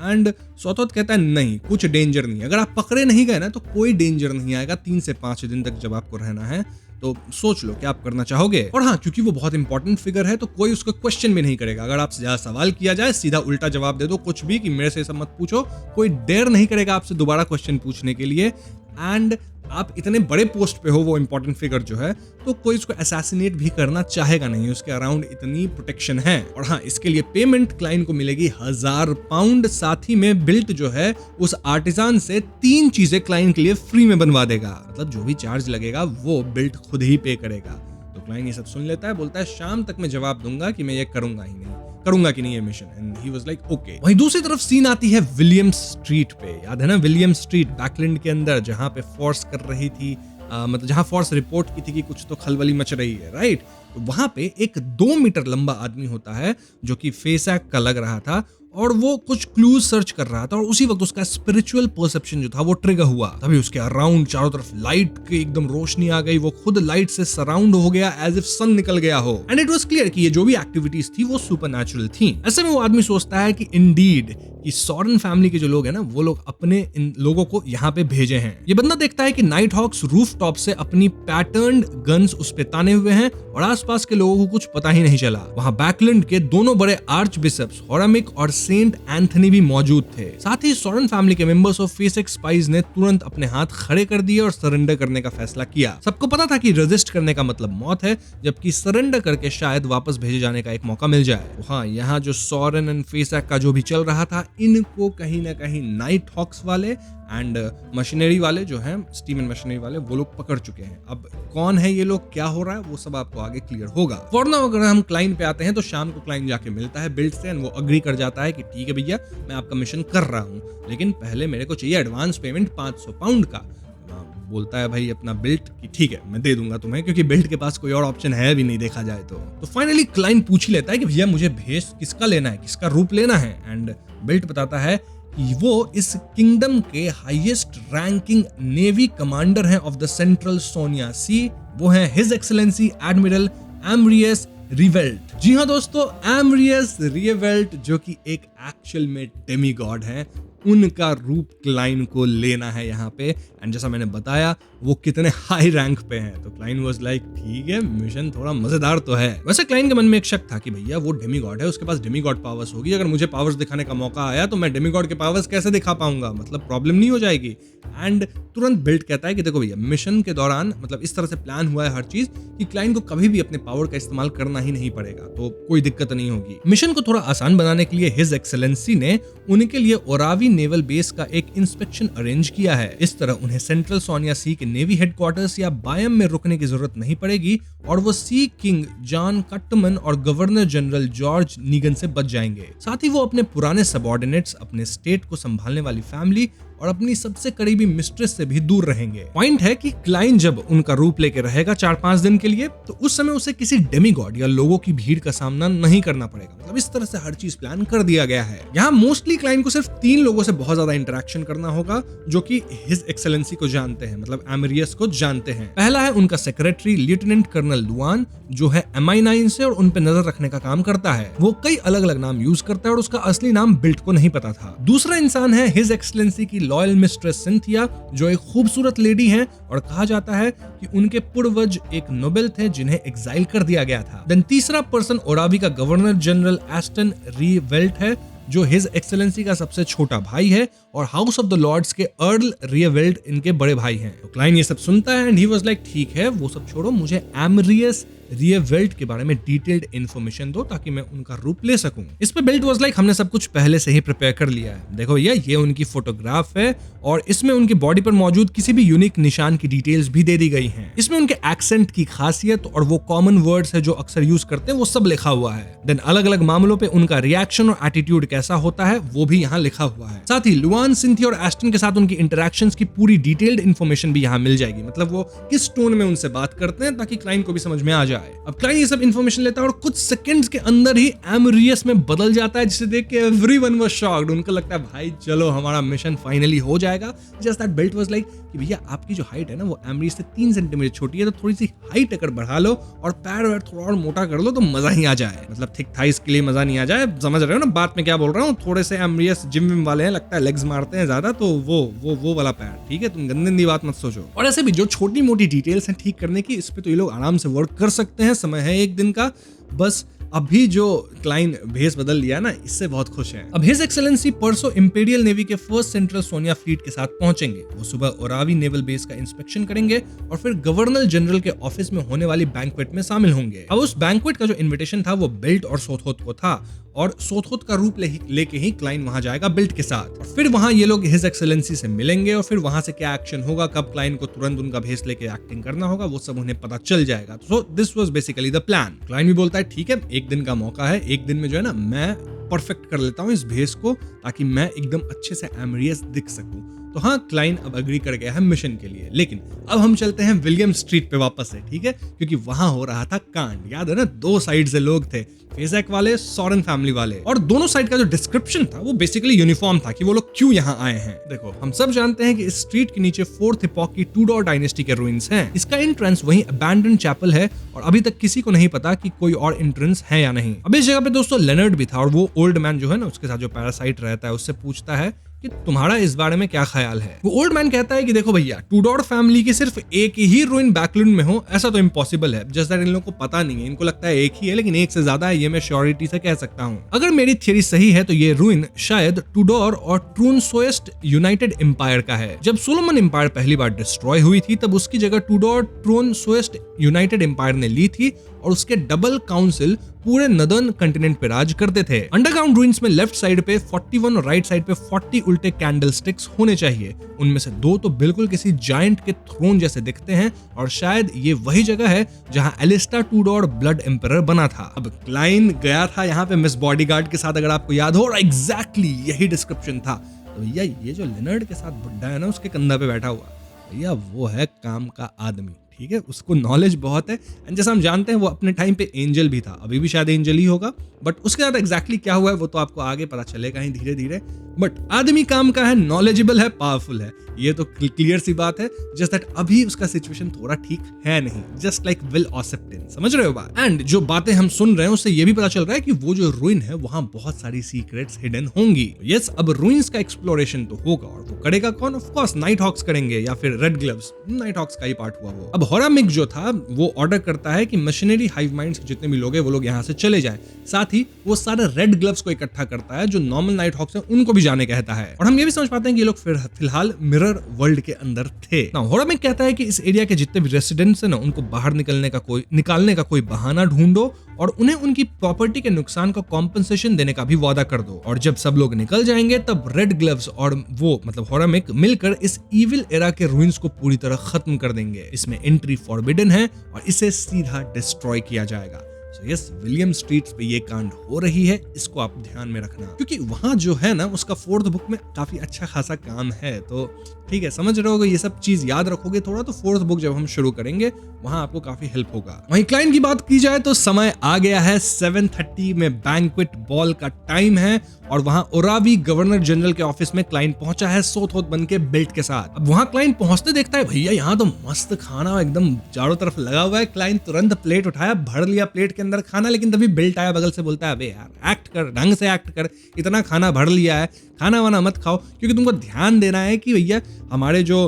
एंड सोथोथ कहता है नहीं, कुछ डेंजर नहीं है। अगर आप पकड़े नहीं गए ना तो कोई डेंजर नहीं आएगा 3 से 5 दिन तक जब आपको रहना है, तो सोच लो क्या आप करना चाहोगे। और हाँ, क्योंकि वो बहुत इंपॉर्टेंट फिगर है तो कोई उसको क्वेश्चन भी नहीं करेगा। अगर आपसे ज्यादा सवाल किया जाए सीधा उल्टा जवाब दे दो, कुछ भी कि मेरे से सब मत पूछो, कोई डेयर नहीं करेगा आपसे दोबारा क्वेश्चन पूछने के लिए। एंड आप इतने बड़े पोस्ट पे हो, वो इंपॉर्टेंट फिगर जो है, तो कोई उसको असैसिनेट भी करना चाहेगा नहीं, उसके अराउंड इतनी प्रोटेक्शन है। और हाँ, इसके लिए पेमेंट क्लाइंट को मिलेगी 1000 पाउंड। साथ ही में बिल्ट जो है उस आर्टिसान से 3 चीजें क्लाइंट के लिए फ्री में बनवा देगा, मतलब जो भी चार्ज लगेगा वो बिल्ट खुद ही पे करेगा। तो क्लाइंट ये सब सुन लेता है, बोलता है शाम तक मैं जवाब दूंगा कि मैं ये करूंगा कि नहीं ये mission. And he was like okay. वहीं दूसरी तरफ सीन आती है विलियम स्ट्रीट पे। याद है ना विलियम स्ट्रीट, बैकलैंड के अंदर, जहां पे फोर्स कर रही थी, मतलब जहां फोर्स रिपोर्ट की थी कि कुछ तो खलबली मच रही है, राइट? तो वहां पे एक 2 मीटर लंबा आदमी होता है जो कि फेसैक का लग रहा था और वो कुछ क्लूज सर्च कर रहा था, और उसी वक्त उसका स्पिरिचुअल परसेप्शन जो था वो ट्रिगर हुआ। तभी उसके अराउंड चारों तरफ लाइट की एकदम रोशनी आ गई, वो खुद लाइट से सराउंड हो गया एज इफ सन निकल गया हो। एंड इट वाज क्लियर कि ये जो भी एक्टिविटीज थी वो सुपरनैचुरल थी। ऐसे में वो आदमी सोचता है कि इंडीड कि सॉरेन फैमिली के जो लोग हैं ना, वो लोग अपने इन लोगों को यहाँ पे भेजे हैं। ये बंदा देखता है कि नाइट हॉक्स रूफ टॉप से अपनी पैटर्न्ड गन्स उस पे ताने हुए हैं और आसपास के लोगों को कुछ पता ही नहीं चला। वहां बैकलैंड के दोनों बड़े आर्च बिशप्स होरामिक और सेंट एंथनी भी मौजूद थे। साथ ही सॉरेन फैमिली के मेंबर्स ऑफ फेसेक स्पाइस ने तुरंत अपने हाथ खड़े कर दिए और सरेंडर करने का फैसला किया। सबको पता था कि रेजिस्ट करने का मतलब मौत है, जबकि सरेंडर करके शायद वापस भेजे जाने का एक मौका मिल जाए। हाँ, यहाँ जो सॉरेन एंड फेसेक का जो भी चल रहा था, इनको कहीं ना कहीं नाइट हॉक्स वाले एंड मशीनरी वाले जो हैं, स्टीम एंड मशीनरी वाले, वो लोग पकड़ चुके हैं। अब कौन है ये लोग, क्या हो रहा है, वो सब आपको आगे क्लियर होगा। फॉर नाउ अगर हम क्लाइंट पे आते हैं तो शाम को क्लाइंट जाके मिलता है बिल्ट से एंड वो अग्री कर जाता है कि ठीक है भैया, मैं आपका मिशन कर रहा हूँ, लेकिन पहले मेरे को चाहिए एडवांस पेमेंट 500 पाउंड का। बोलता है भाई अपना बिल्ट कि ठीक है मैं दे दूंगा तुम्हें, क्योंकि बिल्ट के पास कोई और ऑप्शन है भी नहीं देखा जाए तो फाइनली क्लाइंट पूछ ही लेता है कि भैया मुझे भेस किसका लेना है, किसका रूप लेना है। एंड बिल्ट बताता है कि वो इस किंगडम के हाईएस्ट रैंकिंग नेवी कमांडर हैं ऑफ द सेंट्रल सोनिया सी, वो हैं हिज एक्सेलेंसी एडमिरल एमरियस रिवेल्ट। जी हाँ दोस्तों, एमरियस रिवेल्ट जो कि एक एक्चुअल में डेमी गॉड है। उनका रूप क्लाइन को लेना है यहाँ पे। एंड जैसा मैंने बताया वो कितने हाई रैंक पे हैं, तो क्लाइन वाज लाइक ठीक है, मिशन थोड़ा मजेदार तो है। वैसे क्लाइन के मन में एक शक था कि भैया वो डेमीगॉड है, उसके पास डेमीगॉड पावर्स होगी, अगर मुझे पावर्स दिखाने का मौका आया तो मैं डेमीगॉड के पावर्स कैसे दिखा पाऊंगा, मतलब प्रॉब्लम नहीं हो जाएगी। एंड तुरंत बिल्ट कहता है कि देखो भैया मिशन के दौरान मतलब इस तरह से प्लान हुआ है हर चीज कि क्लाइन को कभी भी अपने पावर का इस्तेमाल करना ही नहीं पड़ेगा, तो कोई दिक्कत नहीं होगी। मिशन को थोड़ा आसान बनाने के लिए हिज एक्सेलेंसी ने उनके लिए ओरावी नेवल बेस का एक इंस्पेक्शन अरेंज किया है। इस तरह उन्हें सेंट्रल सोनिया सी के नेवी हेडक्वार्टर्स या बायम में रुकने की जरूरत नहीं पड़ेगी और वो सी किंग जॉन कट्टमन और गवर्नर जनरल जॉर्ज नीगन से बच जाएंगे। साथ ही वो अपने पुराने सबऑर्डिनेट्स, अपने स्टेट को संभालने वाली फैमिली और अपनी सबसे करीबी मिस्ट्रेस से भी दूर रहेंगे। पॉइंट है कि क्लाइन जब उनका रूप लेके रहेगा 4-5 दिन के लिए, तो उस समय उसे किसी डेमीगॉड या लोगों की भीड़ का सामना नहीं करना पड़ेगा। मतलब इस तरह से हर चीज प्लान कर दिया गया है। यहाँ मोस्टली क्लाइन को सिर्फ 3 लोगों से बहुत ज्यादा इंटरेक्शन करना होगा जो कि हिज एक्सेलेंसी को जानते हैं, मतलब एमरियस को जानते हैं। पहला है उनका सेक्रेटरी लेफ्टिनेंट कर्नल लुआन, जो है MI9 से और उन पे नजर रखने का काम करता है। वो कई अलग अलग नाम यूज करता है और उसका असली नाम बिल्ट को नहीं पता था। दूसरा इंसान है हिज एक्सेलेंसी की लॉयल मिस्ट्रेस सिंथिया, जो एक खूबसूरत लेडी हैं और कहा जाता है कि उनके पूर्वज एक नोबेल थे जिन्हें एग्जाइल कर दिया गया था। देन तीसरा पर्सन ओरावी का गवर्नर जनरल एस्टन रीवेल्ट है, जो हिज एक्सेलेंसी का सबसे छोटा भाई है और हाउस ऑफ द लॉर्ड्स के अर्ल रियवेल्ट इनके बड़े भाई हैं। तो क्लाइन ये सब सुनता है एंड ही वाज लाइक ठीक है, वो सब छोड़ो, मुझे एमरियस रियवेल्ट के बारे में डिटेल्ड इन्फॉर्मेशन दो ताकि मैं उनका रूप ले सकूं। इस पे बिल्ट वाज लाइक हमने सब कुछ पहले से ही प्रिपेयर कर लिया है। देखो भैया ये उनकी फोटोग्राफ है और इसमें उनकी बॉडी पर मौजूद किसी भी यूनिक निशान की डिटेल्स भी दे दी गई हैं। इसमें उनके एक्सेंट की खासियत और वो कॉमन वर्ड्स है जो अक्सर यूज करते हैं वो सब लिखा हुआ है। देन अलग अलग मामलों पे उनका रिएक्शन और एटीट्यूड कैसा होता है वो भी यहाँ लिखा हुआ है। साथ ही लुआन, सिंथिया और एस्टन के साथ उनकी इंटरेक्शंस की पूरी डिटेल्ड इन्फॉर्मेशन भी यहाँ मिल जाएगी, मतलब वो किस टोन में उनसे बात करते हैं ताकि क्लाइन को भी समझ में आ जाए। अब क्लाइन ये सब इन्फॉर्मेशन लेता है और कुछ सेकंड्स के अंदर ही एमरियस में बदल जाता है, जिसे देख के एवरीवन वाज शॉक्ड। उनको लगता है भाई चलो हमारा मिशन फाइनली हो जाएगा। Just that built was like कि भैया आपकी जो हाइट है ना वो एमरियस से 3 सेंटीमीटर छोटी है, तो थोड़ी सी हाइट अगर बढ़ा लो और पैर वैर थोड़ा और मोटा कर लो तो मजा ही आ जाए। मतलब थिक थाइस के लिए मजा नहीं आ जाए, समझ रहे हो ना बात में क्या बोल रहा हूँ। थोड़े से एमरियस जिम विम वाले हैं, लगता है लेग्स मारते हैं ज्यादा, तो वो वाला पैर ठीक है, तुम गंदी बात मत सोचो। और ऐसे भी जो छोटी मोटी डिटेल्स हैं ठीक करने की, इस पे तो ये लोग आराम से वर्क कर सकते हैं। समय है 1 दिन का, बस अभी जो क्लाइन भेस बदल लिया ना इससे बहुत खुश हैं। अब हिज एक्सेलेंसी परसों इंपीरियल नेवी के फर्स्ट सेंट्रल सोनिया फ्लीट के साथ पहुंचेंगे। वो सुबह ओरावी नेवल बेस का इंस्पेक्शन करेंगे और फिर गवर्नर जनरल के ऑफिस में होने वाली बैंक्वेट में शामिल होंगे। अब उस बैंक्वेट का जो इन्विटेशन था वो बिल्ट और सोथोथ को था और सोथोथ का रूप लेके ही क्लाइन वहां जाएगा बिल्ट के साथ। और फिर वहां ये लोग हिज एक्सेलेंसी से मिलेंगे और फिर वहां से क्या एक्शन होगा, कब क्लाइन को तुरंत उनका भेस लेके एक्टिंग करना होगा, वो सब उन्हें पता चल जाएगा। So this was basically the plan. Client भी बोलता है ठीक है, 1 दिन का मौका है, 1 दिन में जो है ना मैं परफेक्ट कर लेता हूँ इस भेस को ताकि मैं एकदम अच्छे से एमरियस दिख सकूं। तो हाँ, क्लाइन अब अग्री कर गया है मिशन के लिए। लेकिन अब हम चलते हैं विलियम स्ट्रीट पे वापस से, ठीक है, क्योंकि वहां हो रहा था कांड। याद है ना, 2 साइड से लोग थे, फेजैक वाले, सॉरेन फैमिली वाले, और दोनों साइड का जो डिस्क्रिप्शन था वो बेसिकली यूनिफॉर्म था कि वो लोग क्यों यहाँ आए हैं। देखो हम सब जानते हैं कि इस स्ट्रीट के नीचे 4th इपॉक की टूडोर डायनेस्टी के रूइंस हैं। इसका एंट्रेंस वहीं अबैंडन चैपल है और अभी तक किसी को नहीं पता कि कोई और एंट्रेंस है या नहीं। अब इस जगह पे दोस्तों लेनर्ड भी था और वो ओल्ड मैन जो है ना उसके साथ जो पैरासाइट रहता है उससे पूछता है कि तुम्हारा इस बारे में क्या ख्याल है। वो ओल्ड मैन कहता है कि देखो भैया, टूडोर फैमिली की सिर्फ एक ही रूइन बैकलैंड में हो ऐसा तो इम्पॉसिबल है। जस्ट दैट इन लोगों को पता नहीं है, इनको लगता है एक ही है, लेकिन एक से ज्यादा है, ये मैं श्योरिटी से कह सकता हूँ। अगर मेरी थ्योरी सही है तो ये रूइन शायद टूडोर और ट्रूनसोएस्ट यूनाइटेड एम्पायर का है। जब सोलोमन एम्पायर पहली बार डिस्ट्रॉय हुई थी तब उसकी जगह टूडोर ट्रूनसोएस्ट यूनाइटेड एम्पायर ने ली थी और उसके डबल काउंसिल पूरे नदर्न कंटिनेंट पे राज करते थे। अंडरग्राउंड रूइंस में लेफ्ट साइड पे 41 और राइट साइड पे 40 उल्टे कैंडल स्टिक्स होने चाहिए। उनमें से 2 तो बिल्कुल किसी जायंट के थ्रोन जैसे दिखते हैं और शायद ये वही जगह है जहां एलिस्टा टूडोर ब्लड एम्परर बना था। अब क्लाइन गया था यहाँ पे मिस बॉडीगार्ड के साथ, अगर आपको याद हो, और एग्जैक्टली यही डिस्क्रिप्शन था। तो भैया ये जो लेनर्ड के साथ बुड्ढा है ना उसके कंधा पे बैठा हुआ, भैया वो है काम का आदमी, ठीक है, उसको नॉलेज बहुत है। एंड जैसा हम जानते हैं वो अपने टाइम पे एंजल भी था, अभी भी शायद एंजल ही होगा, बट उसके साथ एग्जैक्टली क्या हुआ है वो तो आपको आगे पता चलेगा ही धीरे धीरे। बट आदमी काम का है, नॉलेजेबल है, पावरफुल है, ये तो क्लियर सी बात है। जस्ट दैट अभी उसका सिचुएशन थोड़ा ठीक है नहीं, जस्ट लाइक विल ऑसेप्टिन, समझ रहे हो बात। एंड जो बातें हम सुन रहे हैं उससे ये भी पता चल रहा है कि वो जो रूइन है वहां बहुत सारी सीक्रेट्स हिडन होंगी। यस, अब रूइंस का एक्सप्लोरेशन तो होगा, और वो करेगा कौन? ऑफ कोर्स नाइट हॉक्स करेंगे, या फिर रेड ग्लव्स, नाइट हॉक्स का ही पार्ट हुआ वो। अब होरामिक जो था वो ऑर्डर करता है कि मशीनरी हाइव माइंड्स के जितने भी लोग हैं वो लोग यहाँ से चले जाएं। साथ ही वो सारे रेड ग्लव्स को इकट्ठा करता है, जो नॉर्मल नाइट हॉक्स हैं उनको भी जाने कहता है। और हम ये भी समझ पाते हैं कि ये लोग फिलहाल मिरर वर्ल्ड के अंदर थे। होरामिक कहता है कि इस एरिया के जितने भी रेसिडेंट्स हैं ना, उनको बाहर निकालने का कोई बहाना ढूंढो और उन्हें उनकी प्रॉपर्टी के नुकसान का कॉम्पनसेशन देने का भी वादा कर दो। और जब सब लोग निकल जाएंगे तब रेड ग्लव्स और वो मतलब होरामिक मिलकर इस इविल एरा के रूइंस को पूरी तरह खत्म कर देंगे। इसमें एंट्री फॉरबिडन है और इसे सीधा डिस्ट्रॉय किया जाएगा। So yes, विलियम स्ट्रीट्स पे ये कांड हो रही है, इसको आप ध्यान में रखना, क्योंकि वहां जो है ना उसका 4th बुक में काफी अच्छा खासा काम है। तो ठीक है, समझ रहे होगे, ये सब चीज याद रखोगे थोड़ा, तो 4th बुक जब हम शुरू करेंगे वहां आपको काफी हेल्प होगा। वहीं क्लाइन की बात की जाए तो समय आ गया है, 7:30 में बैंक्वेट बॉल का टाइम है और वहां ओरावी गवर्नर जनरल के ऑफिस में क्लाइन पहुंचा है सोथ-होथ बन के बेल्ट के साथ। अब वहां क्लाइन पहुंचते देखता है, भैया यहाँ तो मस्त खाना एकदम चारों तरफ लगा हुआ है। क्लाइन तुरंत प्लेट उठाया, भर लिया प्लेट के अंदर खाना, लेकिन तभी बेल्ट आया बगल से, बोलता है अबे यार एक्ट कर, ढंग से एक्ट कर, इतना खाना भर लिया है, खाना वाना मत खाओ, क्योंकि तुमको ध्यान देना है कि भैया हमारे जो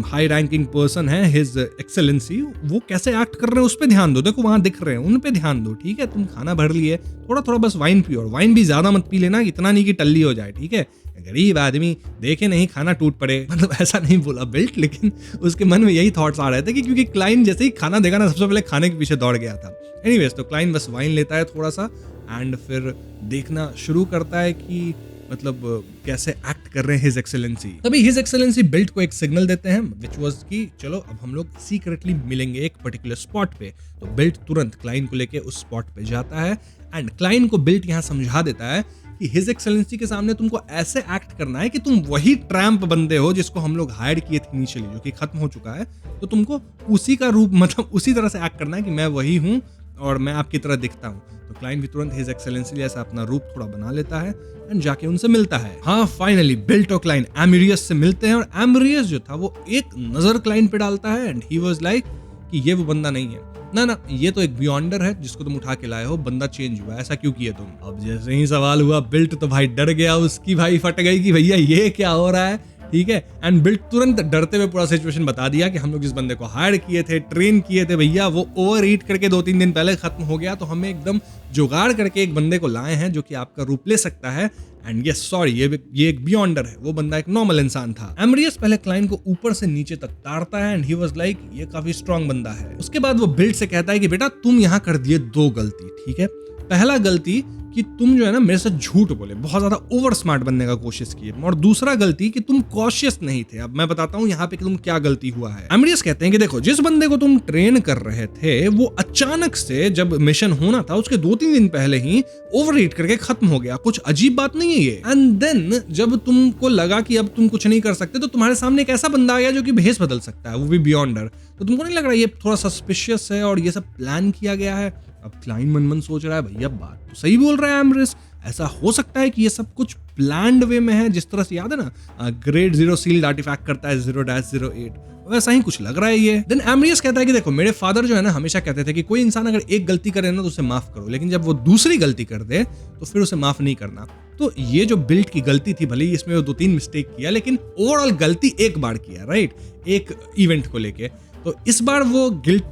हाई रैंकिंग पर्सन है, हिज एक्सेलेंसी, वो कैसे एक्ट कर रहे हैं उस पे ध्यान दो। देखो वहां दिख रहे हैं, उन पे ध्यान दो, ठीक है। तुम खाना भर लिए, थोड़ा थोड़ा बस वाइन पियो, और वाइन भी ज्यादा मत पी लेना, इतना नहीं कि टल्ली हो जाए, ठीक है। गरीब आदमी देखे नहीं खाना टूट पड़े, मतलब ऐसा नहीं बोला बेल्ट, लेकिन उसके मन में यही थॉट्स आ रहे थे कि क्योंकि क्लाइन जैसे ही खाना देखा ना, सबसे पहले खाने के पीछे दौड़ गया था। एनीवेज, तो क्लाइन बस वाइन लेता है थोड़ा सा एंड फिर देखना शुरू करता है कि मतलब कैसे एक्ट कर रहे हैं हिज एक्सेलेंसी। तभी हिज एक्सेलेंसी बेल्ट को एक सिग्नल देते हैं, विच वाज कि चलो अब हम लोग सीक्रेटली मिलेंगे एक पर्टिकुलर स्पॉट पे। तो बेल्ट तुरंत क्लाइन को लेके उस स्पॉट पे जाता है एंड क्लाइन को बेल्ट यहाँ समझा देता है कि हिज एक्सेलेंसी के सामने तुमको ऐसे एक्ट करना है कि तुम वही ट्रैम्प बंदे हो जिसको हम लोग हायर किए थे इनिशियली, जो कि खत्म हो चुका है। तो तुमको उसी का रूप, मतलब उसी तरह से एक्ट करना है कि मैं वही हूँ और मैं आपकी तरह दिखता हूँ। तो क्लाइन भी तुरंत हिज एक्सेलेंसी जैसा अपना रूप थोड़ा बना लेता है एंड जाके उनसे मिलता है। हाँ, फाइनली बेल्ट और क्लाइन एमरियस से मिलते हैं और एमरियस जो था वो एक नजर क्लाइन पे डालता है एंड ही वाज लाइक कि ये वो बंदा नहीं है, ना ये तो एक बियॉन्डर है जिसको तुम उठा के लाए हो, बंदा चेंज हुआ, ऐसा क्यों किए तुम। अब जैसे ही सवाल हुआ बेल्ट तो भाई डर गया, उसकी भाई फट गई कि भैया ये क्या हो रहा है, ठीक है। एंड बेल्ट तुरंत डरते हुए पूरा सिचुएशन बता दिया कि हम लोग जिस बंदे को हायर किए थे, ट्रेन किए थे भैया, वो ओवर ईट करके 2-3 दिन पहले खत्म हो गया, तो हमें एकदम जुगाड़ करके एक बंदे को लाए हैं जो कि आपका रूप ले सकता है। एंड यस सॉरी, ये एक बियॉन्डर है, वो बंदा एक नॉर्मल इंसान था। एमरियस पहले क्लाइन को ऊपर से नीचे तक ताड़ता है एंड ही वाज लाइक ये काफी स्ट्रांग बंदा है। उसके बाद वो बेल्ट से कहता है कि बेटा तुम यहाँ कर दिए 2 गलती, ठीक है। पहला गलती कि तुम जो है ना मेरे साथ झूठ बोले, बहुत ज्यादा ओवर स्मार्ट बनने का कोशिश किए, और दूसरा गलती कि तुम कॉशियस नहीं थे। अब मैं बताता हूँ यहाँ पे कि तुम क्या गलती हुआ है। एमरियस कहते हैं कि देखो, जिस बंदे को तुम ट्रेन कर रहे थे वो अचानक से जब मिशन होना था उसके 2-3 दिन पहले ही ओवर ईट करके खत्म हो गया, कुछ अजीब बात नहीं है ये। एंड देन जब तुमको लगा कि अब तुम कुछ नहीं कर सकते तो तुम्हारे सामने एक ऐसा बंदा आ गया जो कि भेष बदल सकता है, वो भी बियॉन्डर। तो तुमको नहीं लग रहा ये थोड़ा सस्पिशियस है और ये सब प्लान किया गया है? अब क्लाइन मन सोच रहा है भैया बात तो सही बोल रहा है एमरियस, ऐसा हो सकता है कि ये सब कुछ प्लान्ड वे में है, जिस तरह से याद है ना ग्रेड 0 सील्ड आर्टिफैक्ट करता है 0-08, वैसा ही कुछ लग रहा है ये। देन एमरियस कहता है कि देखो मेरे फादर जो है ना हमेशा कहते थे कि कोई इंसान अगर एक गलती करे ना तो उसे माफ करो, लेकिन जब वो दूसरी गलती कर दे तो फिर उसे माफ नहीं करना। तो ये जो बेल्ट की गलती थी, भले ही इसमें वो 2-3 मिस्टेक किया, लेकिन ओवरऑल गलती एक बार किया, राइट, एक इवेंट को लेके। तो इस बार वो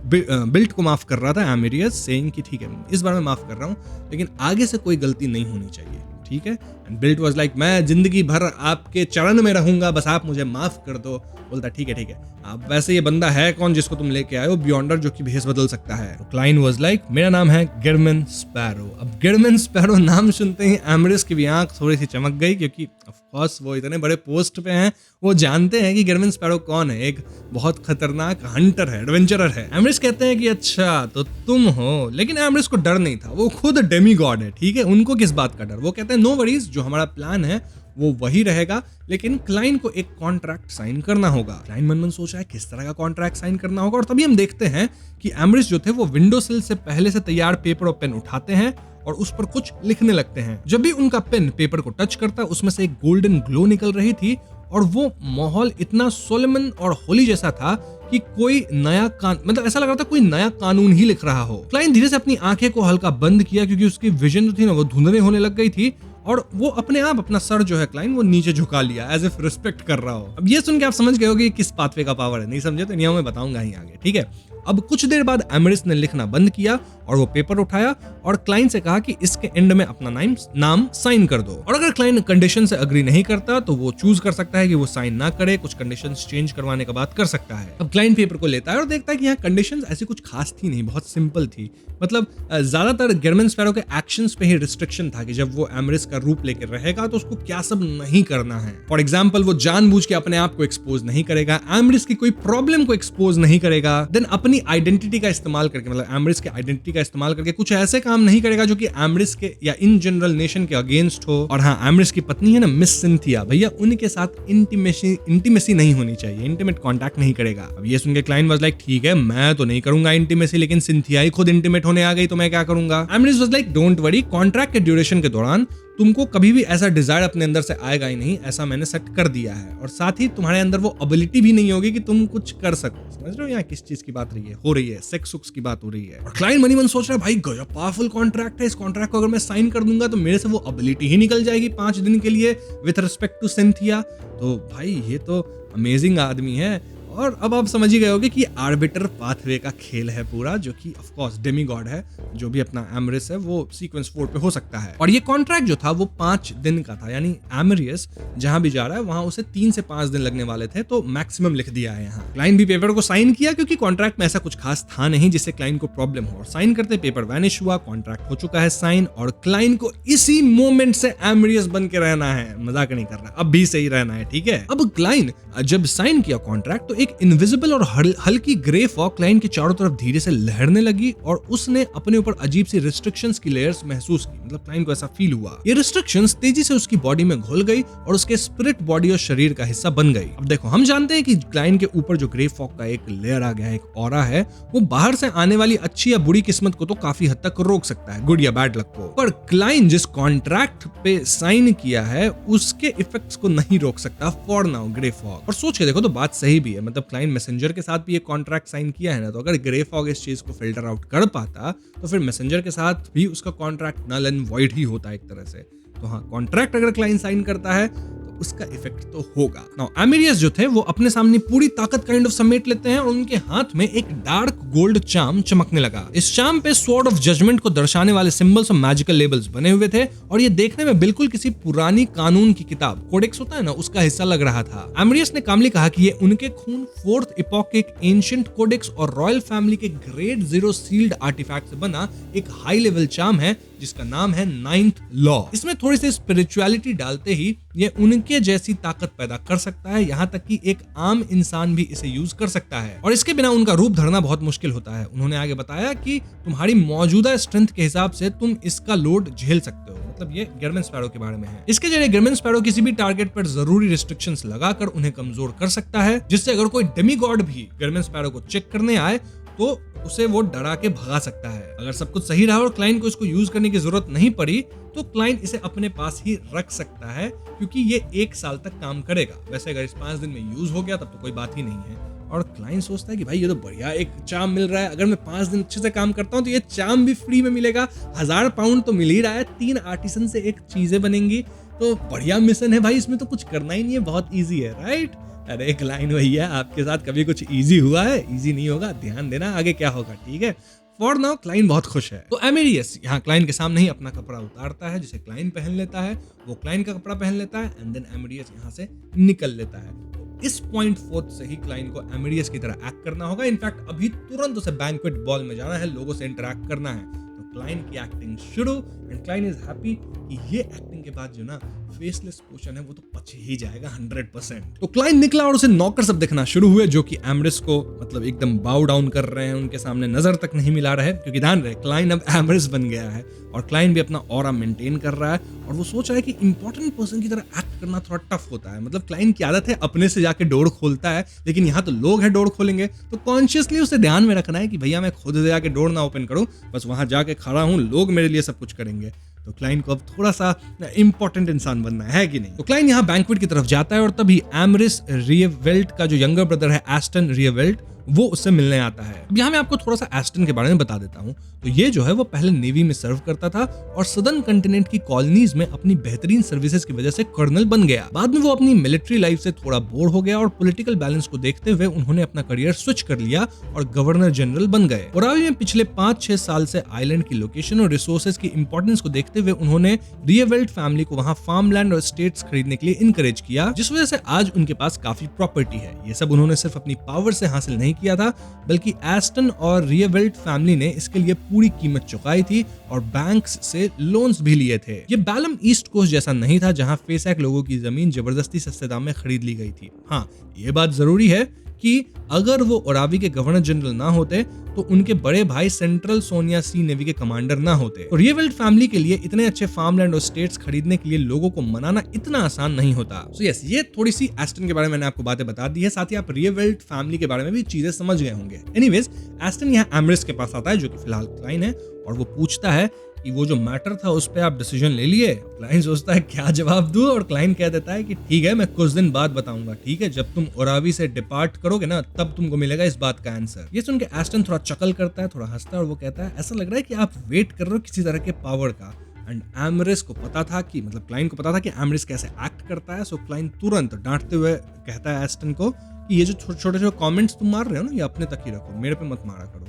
बेल्ट को माफ कर रहा था एमरियस, सेइंग कि ठीक है इस बार मैं माफ कर रहा हूँ, लेकिन आगे से कोई गलती नहीं होनी चाहिए, ठीक है। एंड बेल्ट वाज लाइक मैं जिंदगी भर आपके चरण में रहूंगा, बस आप मुझे माफ कर दो। बोलता ठीक है। अब वैसे ये बंदा है कौन जिसको तुम लेके आए हो? बियॉन्डर जो कि भेष बदल सकता है। तो क्लाइन वाज लाइक मेरा नाम है गिरमिन स्पैरो। अब गिरमिन स्पैरो नाम सुनते ही एमरियस की भी आंख थोड़ी सी चमक गई, क्योंकि ऑफ कोर्स वो इतने बड़े पोस्ट पे हैं, वो जानते हैं कि गिरमिन स्पैरो कौन है, एक बहुत खतरनाक हंटर है, एडवेंचरर है। एमरियस कहते हैं कि अच्छा तो तुम हो, लेकिन एमरियस को डर नहीं था, वो खुद डेमी गॉड है, ठीक है, उनको किस बात का डर। वो कहते हैं नो वरीज, जो हमारा प्लान है वो वही रहेगा, लेकिन क्लाइंट को एक कॉन्ट्रैक्ट साइन करना होगा। क्लाइंट मन मन सोच रहा है किस तरह का कॉन्ट्रैक्ट साइन करना होगा, और तभी हम देखते हैं कि एमरिस जो थे वो विंडो सिल से पहले से तैयार पेपर और पेन उठाते हैं और उस पर कुछ लिखने लगते हैं। जब भी उनका पेन पेपर को टच करता, उसमें से एक गोल्डन ग्लो निकल रही थी और वो माहौल इतना सोलेमन और होली जैसा था कि कोई नया मतलब ऐसा लग रहा था कोई नया कानून ही लिख रहा हो। क्लाइंट धीरे से अपनी आंखें को हल्का बंद किया क्योंकि उसकी विजन जो थी ना वो धुंधली होने लग गई थी, और वो अपने आप अपना सर जो है क्लाइंट वो नीचे झुका लिया एज इफ रिस्पेक्ट कर रहा हो। अब ये सुन के आप समझ गए हो कि किस पाथवे का पावर है। नहीं समझे तो नियम में बताऊंगा ही आगे, ठीक है। अब कुछ देर बाद एमरिस ने लिखना बंद किया और वो पेपर उठाया और क्लाइंट से कहा कि इसके एंड में अपना नाम साइन कर दो, और अगर क्लाइंट कंडीशन से अग्री नहीं करता तो वो चूज कर सकता है कि वो साइन ना करे, कुछ कंडीशंस चेंज करवाने का बात कर सकता है। अब क्लाइंट पेपर को लेता है और देखता है कि यहाँ कंडीशंस ऐसी कुछ खास थी नहीं, बहुत सिंपल थी। मतलब ज्यादातर गेरमन स्पैरो के एक्शंस पे ही रिस्ट्रिक्शन था कि जब वो एमरिस का रूप लेकर रहेगा तो उसको क्या सब नहीं करना है। फॉर एग्जाम्पल, वो जानबूझ के अपने आप को एक्सपोज नहीं करेगा, एमरिस की कोई प्रॉब्लम को एक्सपोज नहीं करेगा, देन अपनी आइडेंटिटी का इस्तेमाल करके, मतलब एमरिस के आइडेंटिटी का इस्तेमाल करके कुछ ऐसे काम नहीं करेगा जो कि एमरिस के या इन जनरल नेशन के अगेंस्ट हो। और हाँ, एमरिस की पत्नी है ना मिस सिंथिया, भैया उनके साथ इंटीमेसी नहीं होनी चाहिए, इंटीमेट कॉन्टैक्ट नहीं करेगा। अब ये सुन के क्लाइंट वाज लाइक ठीक है मैं तो नहीं करूंगा इंटीमेसी, लेकिन सिंथिया ही खुद इंटीमेट होने आ गई तो मैं क्या करूंगा। Emrys was like don't worry, contract के ड्यूरेशन के दौरान तुमको कभी भी ऐसा डिजायर अपने अंदर से आएगा ही नहीं, ऐसा मैंने सेट कर दिया है, और साथ ही तुम्हारे अंदर वो एबिलिटी भी नहीं होगी कि तुम कुछ कर सको। समझ रहे हो यहाँ किस चीज की बात हो रही है, सेक्स सुक्स की बात हो रही है। और क्लाइंट मनी मन सोच रहा है भाई गजब पावरफुल कॉन्ट्रैक्ट है, इस कॉन्ट्रैक्ट को अगर मैं साइन कर दूंगा तो मेरे से वो एबिलिटी ही निकल जाएगी 5 दिन के लिए विथ रिस्पेक्ट टू सिंथिया। तो भाई ये तो अमेजिंग आदमी है। और अब आप समझ ही गए होगे कि आर्बिटर पाथवे का खेल है पूरा, जो कि ऑफ कोर्स डेमीगॉड है, जो भी अपना एमरिस है वो सीक्वेंस 4 पे हो सकता है। और ये कॉन्ट्रैक्ट जो था वो 5 दिन का था, यानी एमरिस जहां भी जा रहा है वहां उसे 3 से 5 दिन लगने वाले थे, तो मैक्सिमम लिख दिया है यहाँ। क्लाइंट भी पेपर को साइन किया क्योंकि कॉन्ट्रैक्ट में ऐसा कुछ खास था नहीं जिससे क्लाइंट को प्रॉब्लम हो, और साइन करते पेपर वैनिश हुआ, कॉन्ट्रैक्ट हो चुका है साइन, और क्लाइंट को इसी मोमेंट से एमरिस बन के रहना है, मजाक नहीं कर रहा, अब भी सही रहना है, ठीक है। अब क्लाइंट जब साइन किया कॉन्ट्रैक्ट तो एक इनविजिबल और हल्की ग्रे फॉग क्लाइंट के चारों तरफ धीरे से लहरने लगी और उसने अपने ऊपर अजीब सी रिस्ट्रिक्शंस की लेयर्स महसूस की। मतलब क्लाइंट को ऐसा फील हुआ। ये रिस्ट्रिक्शंस तेजी से उसकी बॉडी में घुल गई और उसके स्पिरिट बॉडी और शरीर का हिस्सा बन गई। अब देखो, हम जानते हैं कि क्लाइंट के ऊपर जो ग्रे फॉग का एक लेयर आ गया है, एक ऑरा है, वो बाहर से आने वाली अच्छी या बुरी किस्मत को तो काफी हद तक रोक सकता है, गुड या बैड लक को। पर क्लाइंट जिस कॉन्ट्रैक्ट पे साइन किया है उसके इफेक्ट्स को नहीं रोक सकता फॉर नाउ ग्रे फॉग। और सोच के देखो तो बात सही भी है, मतलब क्लाइंट मैसेंजर के साथ भी एक कॉन्ट्रैक्ट साइन किया है ना, तो अगर ग्रे फॉग इस चीज को फिल्टर आउट कर पाता तो फिर मैसेंजर के साथ भी उसका कॉन्ट्रैक्ट नल एंड वॉइड ही होता है एक तरह से। तो हाँ, कॉन्ट्रैक्ट अगर क्लाइंट साइन करता है तो उसका इफेक्ट तो होगा। नाउ एमेरियस जो थे वो अपने सामने पूरी ताकत काइंड ऑफ समेट लेते हैं और उनके हाथ में एक डार्क गोल्ड चार्म चमकने लगा। इस चार्म पे स्वॉर्ड ऑफ जजमेंट को दर्शाने वाले सिंबल्स और मैजिकल लेबल्स बने हुए थे और ये देखने में बिल्कुल किसी पुरानी कानून की किताब, कोडेक्स होता है ना, उसका हिस्सा लग रहा था। एमेरियस ने कामली कहा कि ये उनके खून 4th इपॉक के एक एंशिएंट कोडेक्स और रॉयल फैमिली के ग्रेड 0 सील्ड आर्टिफैक्ट से बना एक हाई लेवल चार्म है जिसका नाम है 9th लॉ। इसमें थोड़ी सी स्पिरिचुअलिटी डालते ही ये उनके जैसी ताकत पैदा कर सकता है, यहाँ तक कि एक आम इंसान भी इसे यूज कर सकता है और इसके बिना उनका रूप धरना बहुत मुश्किल होता है। उन्होंने आगे बताया कि तुम्हारी मौजूदा स्ट्रेंथ के हिसाब से तुम इसका लोड झेल सकते हो। मतलब ये गेरमन स्पैरो के बारे में है। इसके जरिए गेरमन स्पैरो किसी भी टारगेट पर जरूरी रिस्ट्रिक्शंस लगाकर उन्हें कमजोर कर सकता है, जिससे अगर कोई डेमीगॉड भी गेरमन स्पैरो को चेक करने आए तो उसे वो डरा के भगा सकता है। अगर सब कुछ सही रहा और क्लाइंट को इसको यूज करने की जरूरत नहीं पड़ी तो क्लाइंट इसे अपने पास ही रख सकता है क्योंकि ये 1 साल तक काम करेगा। वैसे अगर इस 5 दिन में यूज हो गया तब तो कोई बात ही नहीं है। और क्लाइंट सोचता है कि भाई ये तो बढ़िया एक चार्म मिल रहा है, अगर मैं 5 दिन अच्छे से काम करता हूँ तो ये चार्म भी फ्री में मिलेगा, 1000 पाउंड तो मिल ही रहा है, 3 आर्टिसन से एक चीजें बनेंगी, तो बढ़िया मिशन है भाई, इसमें तो कुछ करना ही नहीं है, बहुत ईजी है, राइट। अरे क्लाइंट भैया, आपके साथ कभी कुछ इजी हुआ है? इजी नहीं होगा, ध्यान देना आगे क्या होगा, ठीक है। फॉर नाउ क्लाइंट बहुत खुश है। तो एमेरियस यहाँ क्लाइंट के सामने ही अपना कपड़ा उतारता है जिसे क्लाइंट पहन लेता है, वो क्लाइंट का कपड़ा पहन लेता है एंड देन एमेरियस यहाँ से निकल लेता है। इस पॉइंट 4 से ही क्लाइंट को एमेरियस की तरह एक्ट करना होगा। इनफैक्ट अभी तुरंत उसे बैंक्वेट बॉल में जाना है, लोगों से इंटरैक्ट करना है। तो क्लाइंट की एक्टिंग शुरू एंड क्लाइंट इज हैप्पी कि ये एक्टिंग के बाद जो ना फेसलेस पोर्शन है वो तो पच ही जाएगा 100%। तो क्लाइन निकला और उसे नौकर सब दिखना शुरू हुए जो कि एमरिस को मतलब एकदम बाउ डाउन कर रहे हैं, उनके सामने नजर तक नहीं मिला रहे, क्योंकि ध्यान रहे क्लाइन अब एमरिस बन गया है और क्लाइन भी अपना ऑरा मेंटेन कर रहा है और वो सोच रहा है कि इंपॉर्टेंट पर्सन की तरह एक्ट करना थोड़ा टफ होता है। मतलब क्लाइन की आदत है अपने से जाके डोर खोलता है, लेकिन यहाँ तो लोग हैं डोर खोलेंगे, तो कॉन्शियसली उसे ध्यान में रखना है कि भैया मैं खुद से जाके डोर ना ओपन करूं, बस वहां जाके खड़ा हूं, लोग मेरे लिए सब कुछ करेंगे। तो क्लाइन को अब थोड़ा सा इंपॉर्टेंट इंसान बनना है कि नहीं। तो क्लाइन यहाँ बैंक्वेट की तरफ जाता है और तभी एमरिस रियवेल्ट का जो यंगर ब्रदर है एस्टन रियवेल्ट वो उससे मिलने आता है। अब यहाँ मैं आपको थोड़ा सा एस्टन के बारे में बता देता हूँ। तो ये जो है वो पहले नेवी में सर्व करता था और सदर्न कंटिनेंट की कॉलोनीज में अपनी बेहतरीन सर्विसेज की वजह से कर्नल बन गया। बाद में वो अपनी मिलिट्री लाइफ से थोड़ा बोर हो गया और पॉलिटिकल बैलेंस को देखते हुए उन्होंने अपना करियर स्विच कर लिया और गवर्नर जनरल बन गए। ओरावी में पिछले 5-6 साल से आइलैंड की लोकेशन और रिसोर्सेज की इंपॉर्टेंस को देखते हुए उन्होंने रियवेल्ट फैमिली को वहां फार्मलैंड और स्टेट्स खरीदने के लिए इनकरेज किया, जिस वजह से आज उनके पास काफी प्रॉपर्टी है। ये सब उन्होंने सिर्फ अपनी पावर से हासिल नहीं किया था, बल्कि एस्टन और रियवेल्ट फैमिली ने इसके लिए पूरी कीमत चुकाई थी और बैंक्स से लोन्स भी लिए थे। ये बैलम ईस्ट कोस्ट जैसा नहीं था जहां फेसैक लोगों की जमीन जबरदस्ती सस्ते दाम में खरीद ली गई थी। हाँ, ये बात जरूरी है कि अगर वो ओरावी के गवर्नर जनरल ना होते तो उनके बड़े भाई सेंट्रल सोनिया सी नेवी के कमांडर ना होते। तो रियवेल्ट फैमिली के लिए इतने अच्छे फार्मलैंड और स्टेट्स खरीदने के लिए लोगों को मनाना इतना आसान नहीं होता। सो यस, ये थोड़ी सी एस्टन के बारे में मैंने आपको बातें बता दी है, साथ ही आप रियवेल्ट फैमिली के बारे में भी चीजें समझ गए होंगे। एनीवेज, एस्टन यहाँ एमरिस के पास आता है जो कि फिलहाल क्लाइन है और वो पूछता है कि वो जो मैटर था उस पे आप डिसीजन ले लिए। क्लाइन सोचता है क्या जवाब दूं और क्लाइन कह देता है कि ठीक है, मैं कुछ दिन बाद बताऊंगा। ठीक है, जब तुम ओरावी से डिपार्ट करोगे ना तब तुमको मिलेगा इस बात का आंसर। ये सुन के एस्टन थोड़ा चकल करता है, थोड़ा हंसता है और वो कहता है ऐसा लग रहा है कि आप वेट कर रहे हो किसी तरह के पावर का। एंड एमरिस को पता था कि मतलब क्लाइन को पता था कि एमरिस कैसे एक्ट करता है। सो क्लाइन तुरंत डांटते हुए कहता है एस्टन को कि ये जो छोटे छोटे कमेंट्स तुम मार रहे हो ना ये अपने तक ही रखो, मेरे पे मत मारा करो।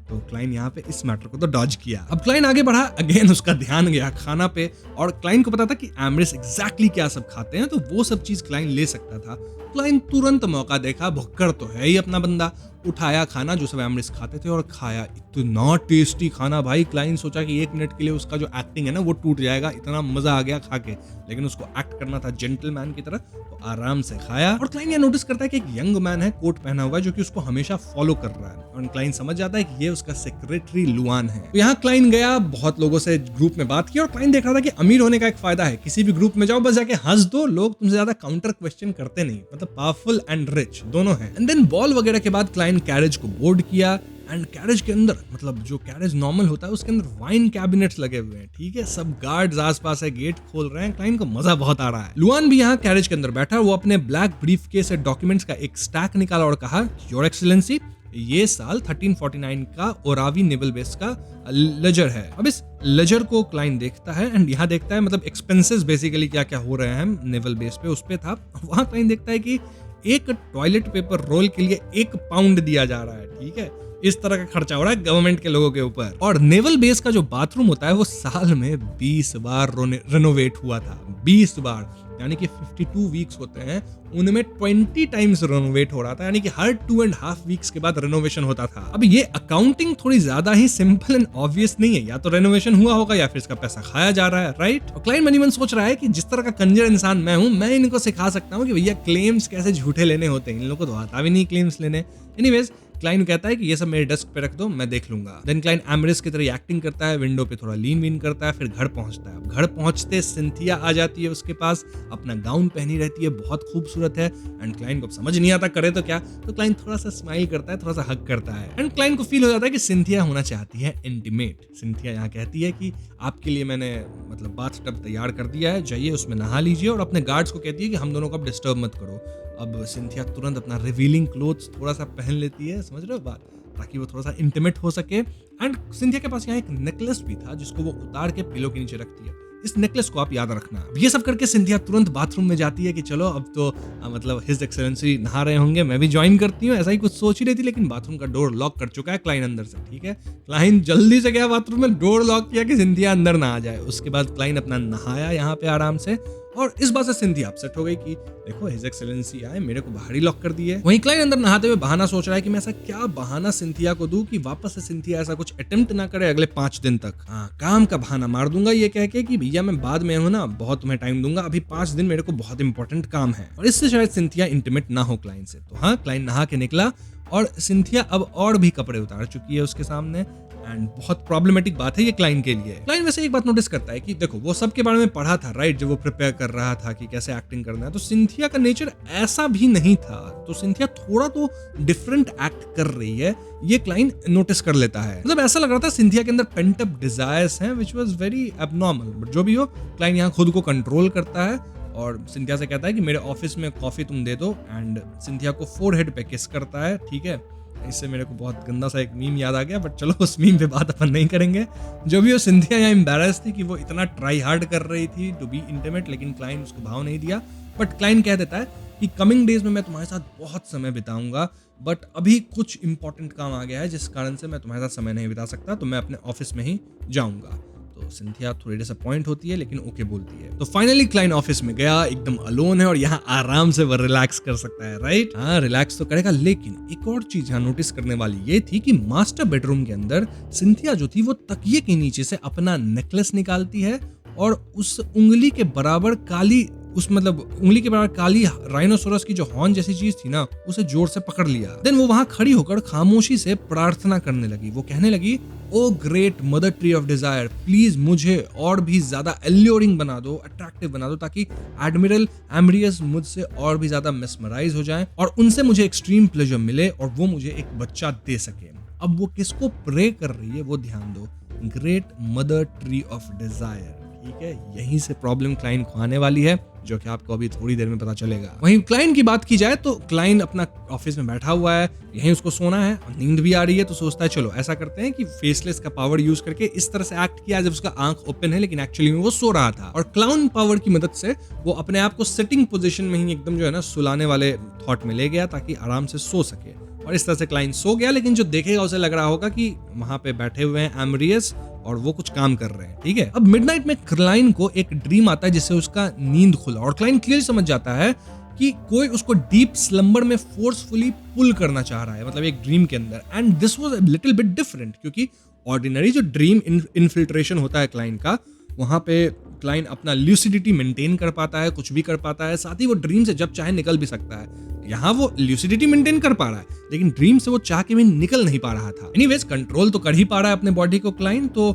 तो क्लाइन यहाँ पे इस मैटर को तो डॉज किया। अब क्लाइन आगे बढ़ा, अगेन उसका ध्यान गया खाना पे और क्लाइन को पता था कि एमरिस एग्जैक्टली क्या सब खाते हैं, तो वो सब चीज क्लाइन ले सकता था। क्लाइन तुरंत मौका देखा, भुक्कड़ तो है ही अपना बंदा, उठाया खाना जो सब एमरिस खाते थे और खाया। इतना टेस्टी खाना भाई, क्लाइन सोचा कि 1 मिनट के लिए उसका जो एक्टिंग है ना वो टूट जाएगा, इतना मजा आ गया खा के, लेकिन उसको एक्ट करना था जेंटलमैन की तरह, तो आराम से खाया। और क्लाइन ये नोटिस करता है कि एक यंग मैन है, कोट पहना हुआ है, जो कि उसको हमेशा फॉलो कर रहा है और क्लाइन समझ जाता है कि ये उसका सेक्रेटरी लुआन है। तो यहाँ क्लाइन गया, बहुत लोगों से ग्रुप में बात की और क्लाइन देख रहा था कि अमीर होने का एक फायदा है, किसी भी ग्रुप में जाओ बस जाके हंस दो, लोग तुमसे ज्यादा काउंटर क्वेश्चन करते नहीं, मतलब पावरफुल एंड रिच दोनों हैं। एंड देन बॉल वगैरह के बाद क्लाइन कैरेज को बोर्ड किया एंड कैरेज के अंदर, मतलब जो कैरेज नॉर्मल होता है उसके अंदर वाइन कैबिनेट्स लगे हुए हैं। ठीक है, सब गार्ड्स आसपास है, गेट खोल रहे हैं, क्लाइन को मजा बहुत आ रहा है। लुआन भी यहाँ कैरेज के अंदर बैठा, वो अपने ब्लैक ब्रीफ केस से डॉक्यूमेंट्स का एक स्टैक निकाला और कहा योर एक्सीलेंसी ये साल 1349 का ओरावी नेवल बेस का लेजर है। अब इस लेजर को क्लाइन देखता है एंड यहाँ देखता है मतलब एक्सपेंसेस बेसिकली क्या क्या हो रहे हैं नेवल बेस पे, उस पे था। वहां क्लाइन देखता है कि एक टॉयलेट पेपर रोल के लिए 1 पाउंड दिया जा रहा है। ठीक है, इस तरह का खर्चा हो रहा है गवर्नमेंट के लोगों के ऊपर। और नेवल बेस का जो बाथरूम होता है वो साल में 20 बार रेनोवेट हुआ था, 20 बार, यानी कि 52 वीक्स होते हैं, उनमें 20 टाइम्स रेनोवेट हो रहा था, यानी कि हर 2.5 वीक्स के बाद रेनोवेशन होता था। अब ये अकाउंटिंग थोड़ी ज्यादा ही सिंपल एंड ऑब्वियस नहीं है, या तो रेनोवेशन हुआ होगा या फिर इसका पैसा खाया जा रहा है, राइट। और क्लाइन मनीमन सोच रहा है कि जिस तरह का कंजर इंसान मैं हूं, मैं इनको सिखा सकता हूं कि भैया क्लेम्स कैसे झूठे लेने होते हैं, इन लोगों को तो आता भी नहीं क्लेम्स लेने। एनीवेज, क्लाइन कहता है कि ये सब मेरे डेस्क पे रख दो, मैं देख लूंगा। देन क्लाइन एमरिस की तरह एक्टिंग करता है, विंडो पे थोड़ा लीन वीन करता है, फिर घर पहुंचता है। घर पहुंचते सिंथिया आ जाती है उसके पास, अपना गाउन पहनी रहती है, बहुत खूबसूरत है। एंड क्लाइन को समझ नहीं आता करे तो क्या, तो क्लाइन थोड़ा सा स्माइल करता है, थोड़ा सा हग करता है। एंड क्लाइन को फील हो जाता है कि सिंथिया होना चाहती है इंटीमेट। सिंथिया यहाँ कहती है कि आपके लिए मैंने मतलब बाथ टब तैयार कर दिया है, जाइए उसमें नहा लीजिए, और अपने गार्ड्स को कहती है कि हम दोनों को अब डिस्टर्ब मत करो। अब सिंथिया तुरंत अपना रिवीलिंग क्लोथ्स थोड़ा सा पहन लेती है, समझ रहे हो बात, ताकि वो थोड़ा सा इंटीमेट हो सके। एंड सिंथिया के पास यहाँ एक नेकलेस भी था जिसको वो उतार के पिलो के नीचे रखती है। इस नेकलेस को आप याद रखना। ये सब करके सिंथिया तुरंत बाथरूम में जाती है कि चलो अब तो मतलब हिज एक्सेलेंसी नहा रहे होंगे, मैं भी ज्वाइन करती हूँ, ऐसा ही कुछ सोच ही रही थी, लेकिन बाथरूम का डोर लॉक कर चुका है क्लाइन अंदर से। ठीक है, क्लाइन जल्दी से गया बाथरूम में, डोर लॉक किया कि सिंथिया अंदर ना आ जाए। उसके बाद क्लाइन अपना नहाया यहाँ पे आराम से, और इस बात से सिंथिया अपसेट हो गई कि देखो हिज एक्सेलेंसी आए, मेरे को बाहर ही लॉक कर दिए। वहीं क्लाइंट अंदर नहाते हुए बहाना सोच रहा है कि मैं ऐसा क्या बहाना सिंथिया को दूं कि वापस से सिंथिया ऐसा कुछ अटेम्प्ट ना करे अगले 5 दिन तक। हाँ, काम का बहाना मार दूंगा ये कह के कि भैया मैं बाद में हूं ना, बहुत तुम्हें टाइम दूंगा, अभी 5 दिन मेरे को बहुत इंपॉर्टेंट काम है। और इससे शायद सिंथिया इंटीमेट ना हो क्लाइंट से। तो हाँ, क्लाइंट नहा के निकला और सिंथिया अब और भी कपड़े उतार चुकी है उसके सामने। एंड बहुत प्रॉब्लमेटिक बात है ये क्लाइंट के लिए। क्लाइंट वैसे एक बात नोटिस करता है कि देखो वो सब के बारे में पढ़ा था राइट, जब वो प्रिपेयर कर रहा था कि कैसे एक्टिंग करना है, तो सिंथिया का नेचर ऐसा भी नहीं था। तो सिंथिया थोड़ा तो डिफरेंट एक्ट कर रही है, ये क्लाइंट नोटिस कर लेता है। मतलब ऐसा लग रहा था सिंथिया के अंदर पेंट अप डिजायर्स हैं which was very abnormal. But जो भी हो, क्लाइंट यहाँ खुद को कंट्रोल करता है और सिंथिया से कहता है कि मेरे ऑफिस में कॉफी तुम दे दो। एंड सिंथिया को फोरहेड पे किस करता है। ठीक है, इससे मेरे को बहुत गंदा सा एक मीम याद आ गया, बट चलो उस मीम पे बात अपन नहीं करेंगे। जो भी हो, सिंथिया यहाँ एम्बैरस थी कि वो इतना ट्राई हार्ड कर रही थी टू बी इंटीमेट, लेकिन क्लाइंट उसको भाव नहीं दिया। बट क्लाइंट कह देता है कि कमिंग डेज में मैं तुम्हारे साथ बहुत समय बिताऊंगा, बट अभी कुछ इंपॉर्टेंट काम आ गया है जिस कारण से मैं तुम्हारे साथ समय नहीं बिता सकता, तो मैं अपने ऑफिस में ही जाऊंगा। तो सिंथिया थोड़ी डिसअपॉइंट होती है लेकिन ओके बोलती है। तो फाइनली क्लाइंट ऑफिस में गया, एकदम अलोन है और यहाँ आराम से वो रिलैक्स कर सकता है राइट। हाँ, रिलैक्स तो करेगा, लेकिन एक और चीज यहाँ नोटिस करने वाली ये थी कि मास्टर बेडरूम के अंदर सिंथिया जो थी वो तकिए के नीचे से अपना नेकलेस निकालती है और उस उंगली के बराबर काली उंगली के बराबर काली राइनोसोरस की जो हॉर्न जैसी चीज थी ना, उसे जोर से पकड़ लिया। देन वो वहां खड़ी होकर खामोशी से प्रार्थना करने लगी। वो कहने लगी, oh great mother tree of desire, please मुझे और भी ज्यादा एल्योरिंग बना दो, अट्रैक्टिव बना दो, ताकि एडमिरल एम्ब्रियस मुझसे और भी ज्यादा मेस्मराइज हो जाएं और उनसे मुझे एक्सट्रीम प्लेजर मिले और वो मुझे एक बच्चा दे सके। अब वो किसको प्रे कर रही है वो ध्यान दो, great mother tree of Dzire. ठीक है, यहीं से प्रॉब्लम क्लाइंट को आने वाली है, जो कि आपको अभी थोड़ी देर में पता चलेगा। वहीं क्लाइंट की बात की जाए तो क्लाइंट अपना ऑफिस में बैठा हुआ है, यहीं उसको सोना है और नींद भी आ रही है। तो सोचता है चलो ऐसा करते हैं कि फेसलेस का पावर यूज करके इस तरह से एक्ट किया जब उसका आंख ओपन है, लेकिन एक्चुअली में वो सो रहा था। और क्लाउन पावर की मदद से वो अपने आप को सिटिंग पोजीशन में ही एकदम जो है ना सुलाने वाले थॉट में ले गया ताकि आराम से सो सके। और इस तरह से क्लाइंट सो गया, लेकिन जो देखेगा उसे लग रहा होगा कि वहां पे बैठे हुए हैं एम्ब्रियस और वो कुछ काम कर रहे हैं। ठीक है, अब मिडनाइट में क्लाइंट को एक ड्रीम आता है जिससे उसका नींद खुला और क्लाइंट क्लियर समझ जाता है कि कोई उसको डीप स्लम्बर में फोर्सफुली पुल करना चाह रहा है, मतलब एक ड्रीम के अंदर। And this was a little bit different, क्योंकि ऑर्डिनरी जो ड्रीम इन्फिल्ट्रेशन होता है क्लाइंट का, वहां पे क्लाइंट अपना ल्यूसिडिटी मेंटेन कर पाता है, कुछ भी कर पाता है, साथ ही वो ड्रीम से जब चाहे निकल भी सकता है। यहाँ वो ल्यूसिडिटी मेंटेन कर पा रहा है, लेकिन ड्रीम से वो चाह के भी निकल नहीं पा रहा था। एनीवेज, कंट्रोल तो कर ही पा रहा है अपने बॉडी को क्लाइंट। तो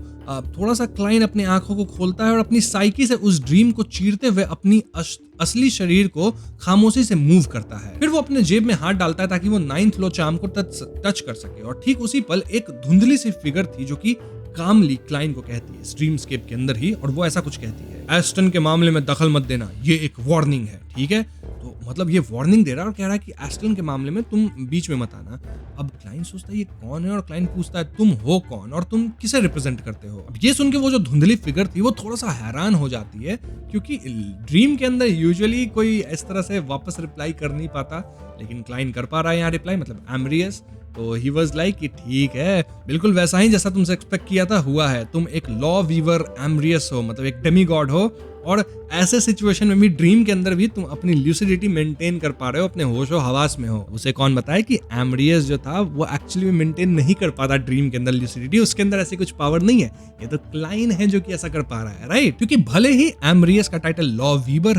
थोड़ा सा क्लाइंट अपनी आंखों को खोलता है और अपनी साइकी से उस ड्रीम को चीरते हुए अपनी असली शरीर को खामोशी से मूव करता है। फिर वो अपने जेब में हाथ डालता है ताकि वो 9th लो चार्म को टच कर सके। और ठीक उसी पल एक धुंधली सी फिगर थी जो कि कामली क्लाइंट को कहती है स्ट्रीमस्केप के अंदर ही, और वो ऐसा कुछ कहती है, एस्टन के मामले में दखल मत देना, ये एक वार्निंग है। ठीक है, तो मतलब ये वार्निंग दे रहा है और कह रहा है कि एस्टन के मामले में तुम बीच में मत आना। अब क्लाइंट सोचता है ये कौन है, और क्लाइंट पूछता है तुम हो कौन और तुम किसे रिप्रेजेंट करते हो। अब ये सुन के वो जो धुंधली फिगर थी वो थोड़ा सा हैरान हो जाती है, क्योंकि ड्रीम के अंदर यूजुअली कोई इस तरह से वापस रिप्लाई कर नहीं पाता, लेकिन क्लाइंट कर पा रहा है यहाँ रिप्लाई, मतलब एम्ब्रियस। तो ही वाज लाइक कि ठीक है, बिल्कुल वैसा ही जैसा तुमसे एक्सपेक्ट किया था हुआ है, तुम एक लॉ वीवर एम्ब्रियस हो, मतलब एक डेमी गॉड हो, और ऐसे सिचुएशन में भी ड्रीम के अंदर भी तुम अपनी ल्यूसिडिटी मेंटेन कर पा रहे हो, अपने होशो हवास में हो। उसे कौन बताए कि एम्ब्रियस जो था वो एक्चुअली में मेंटेन नहीं कर पाता ड्रीम के अंदर ल्यूसिडिटी, उसके अंदर ऐसी कुछ पावर नहीं है, ये तो क्लाइंट है जो कि ऐसा कर पा रहा है राइट। क्योंकि भले ही एम्ब्रियस का टाइटल लॉ वीवर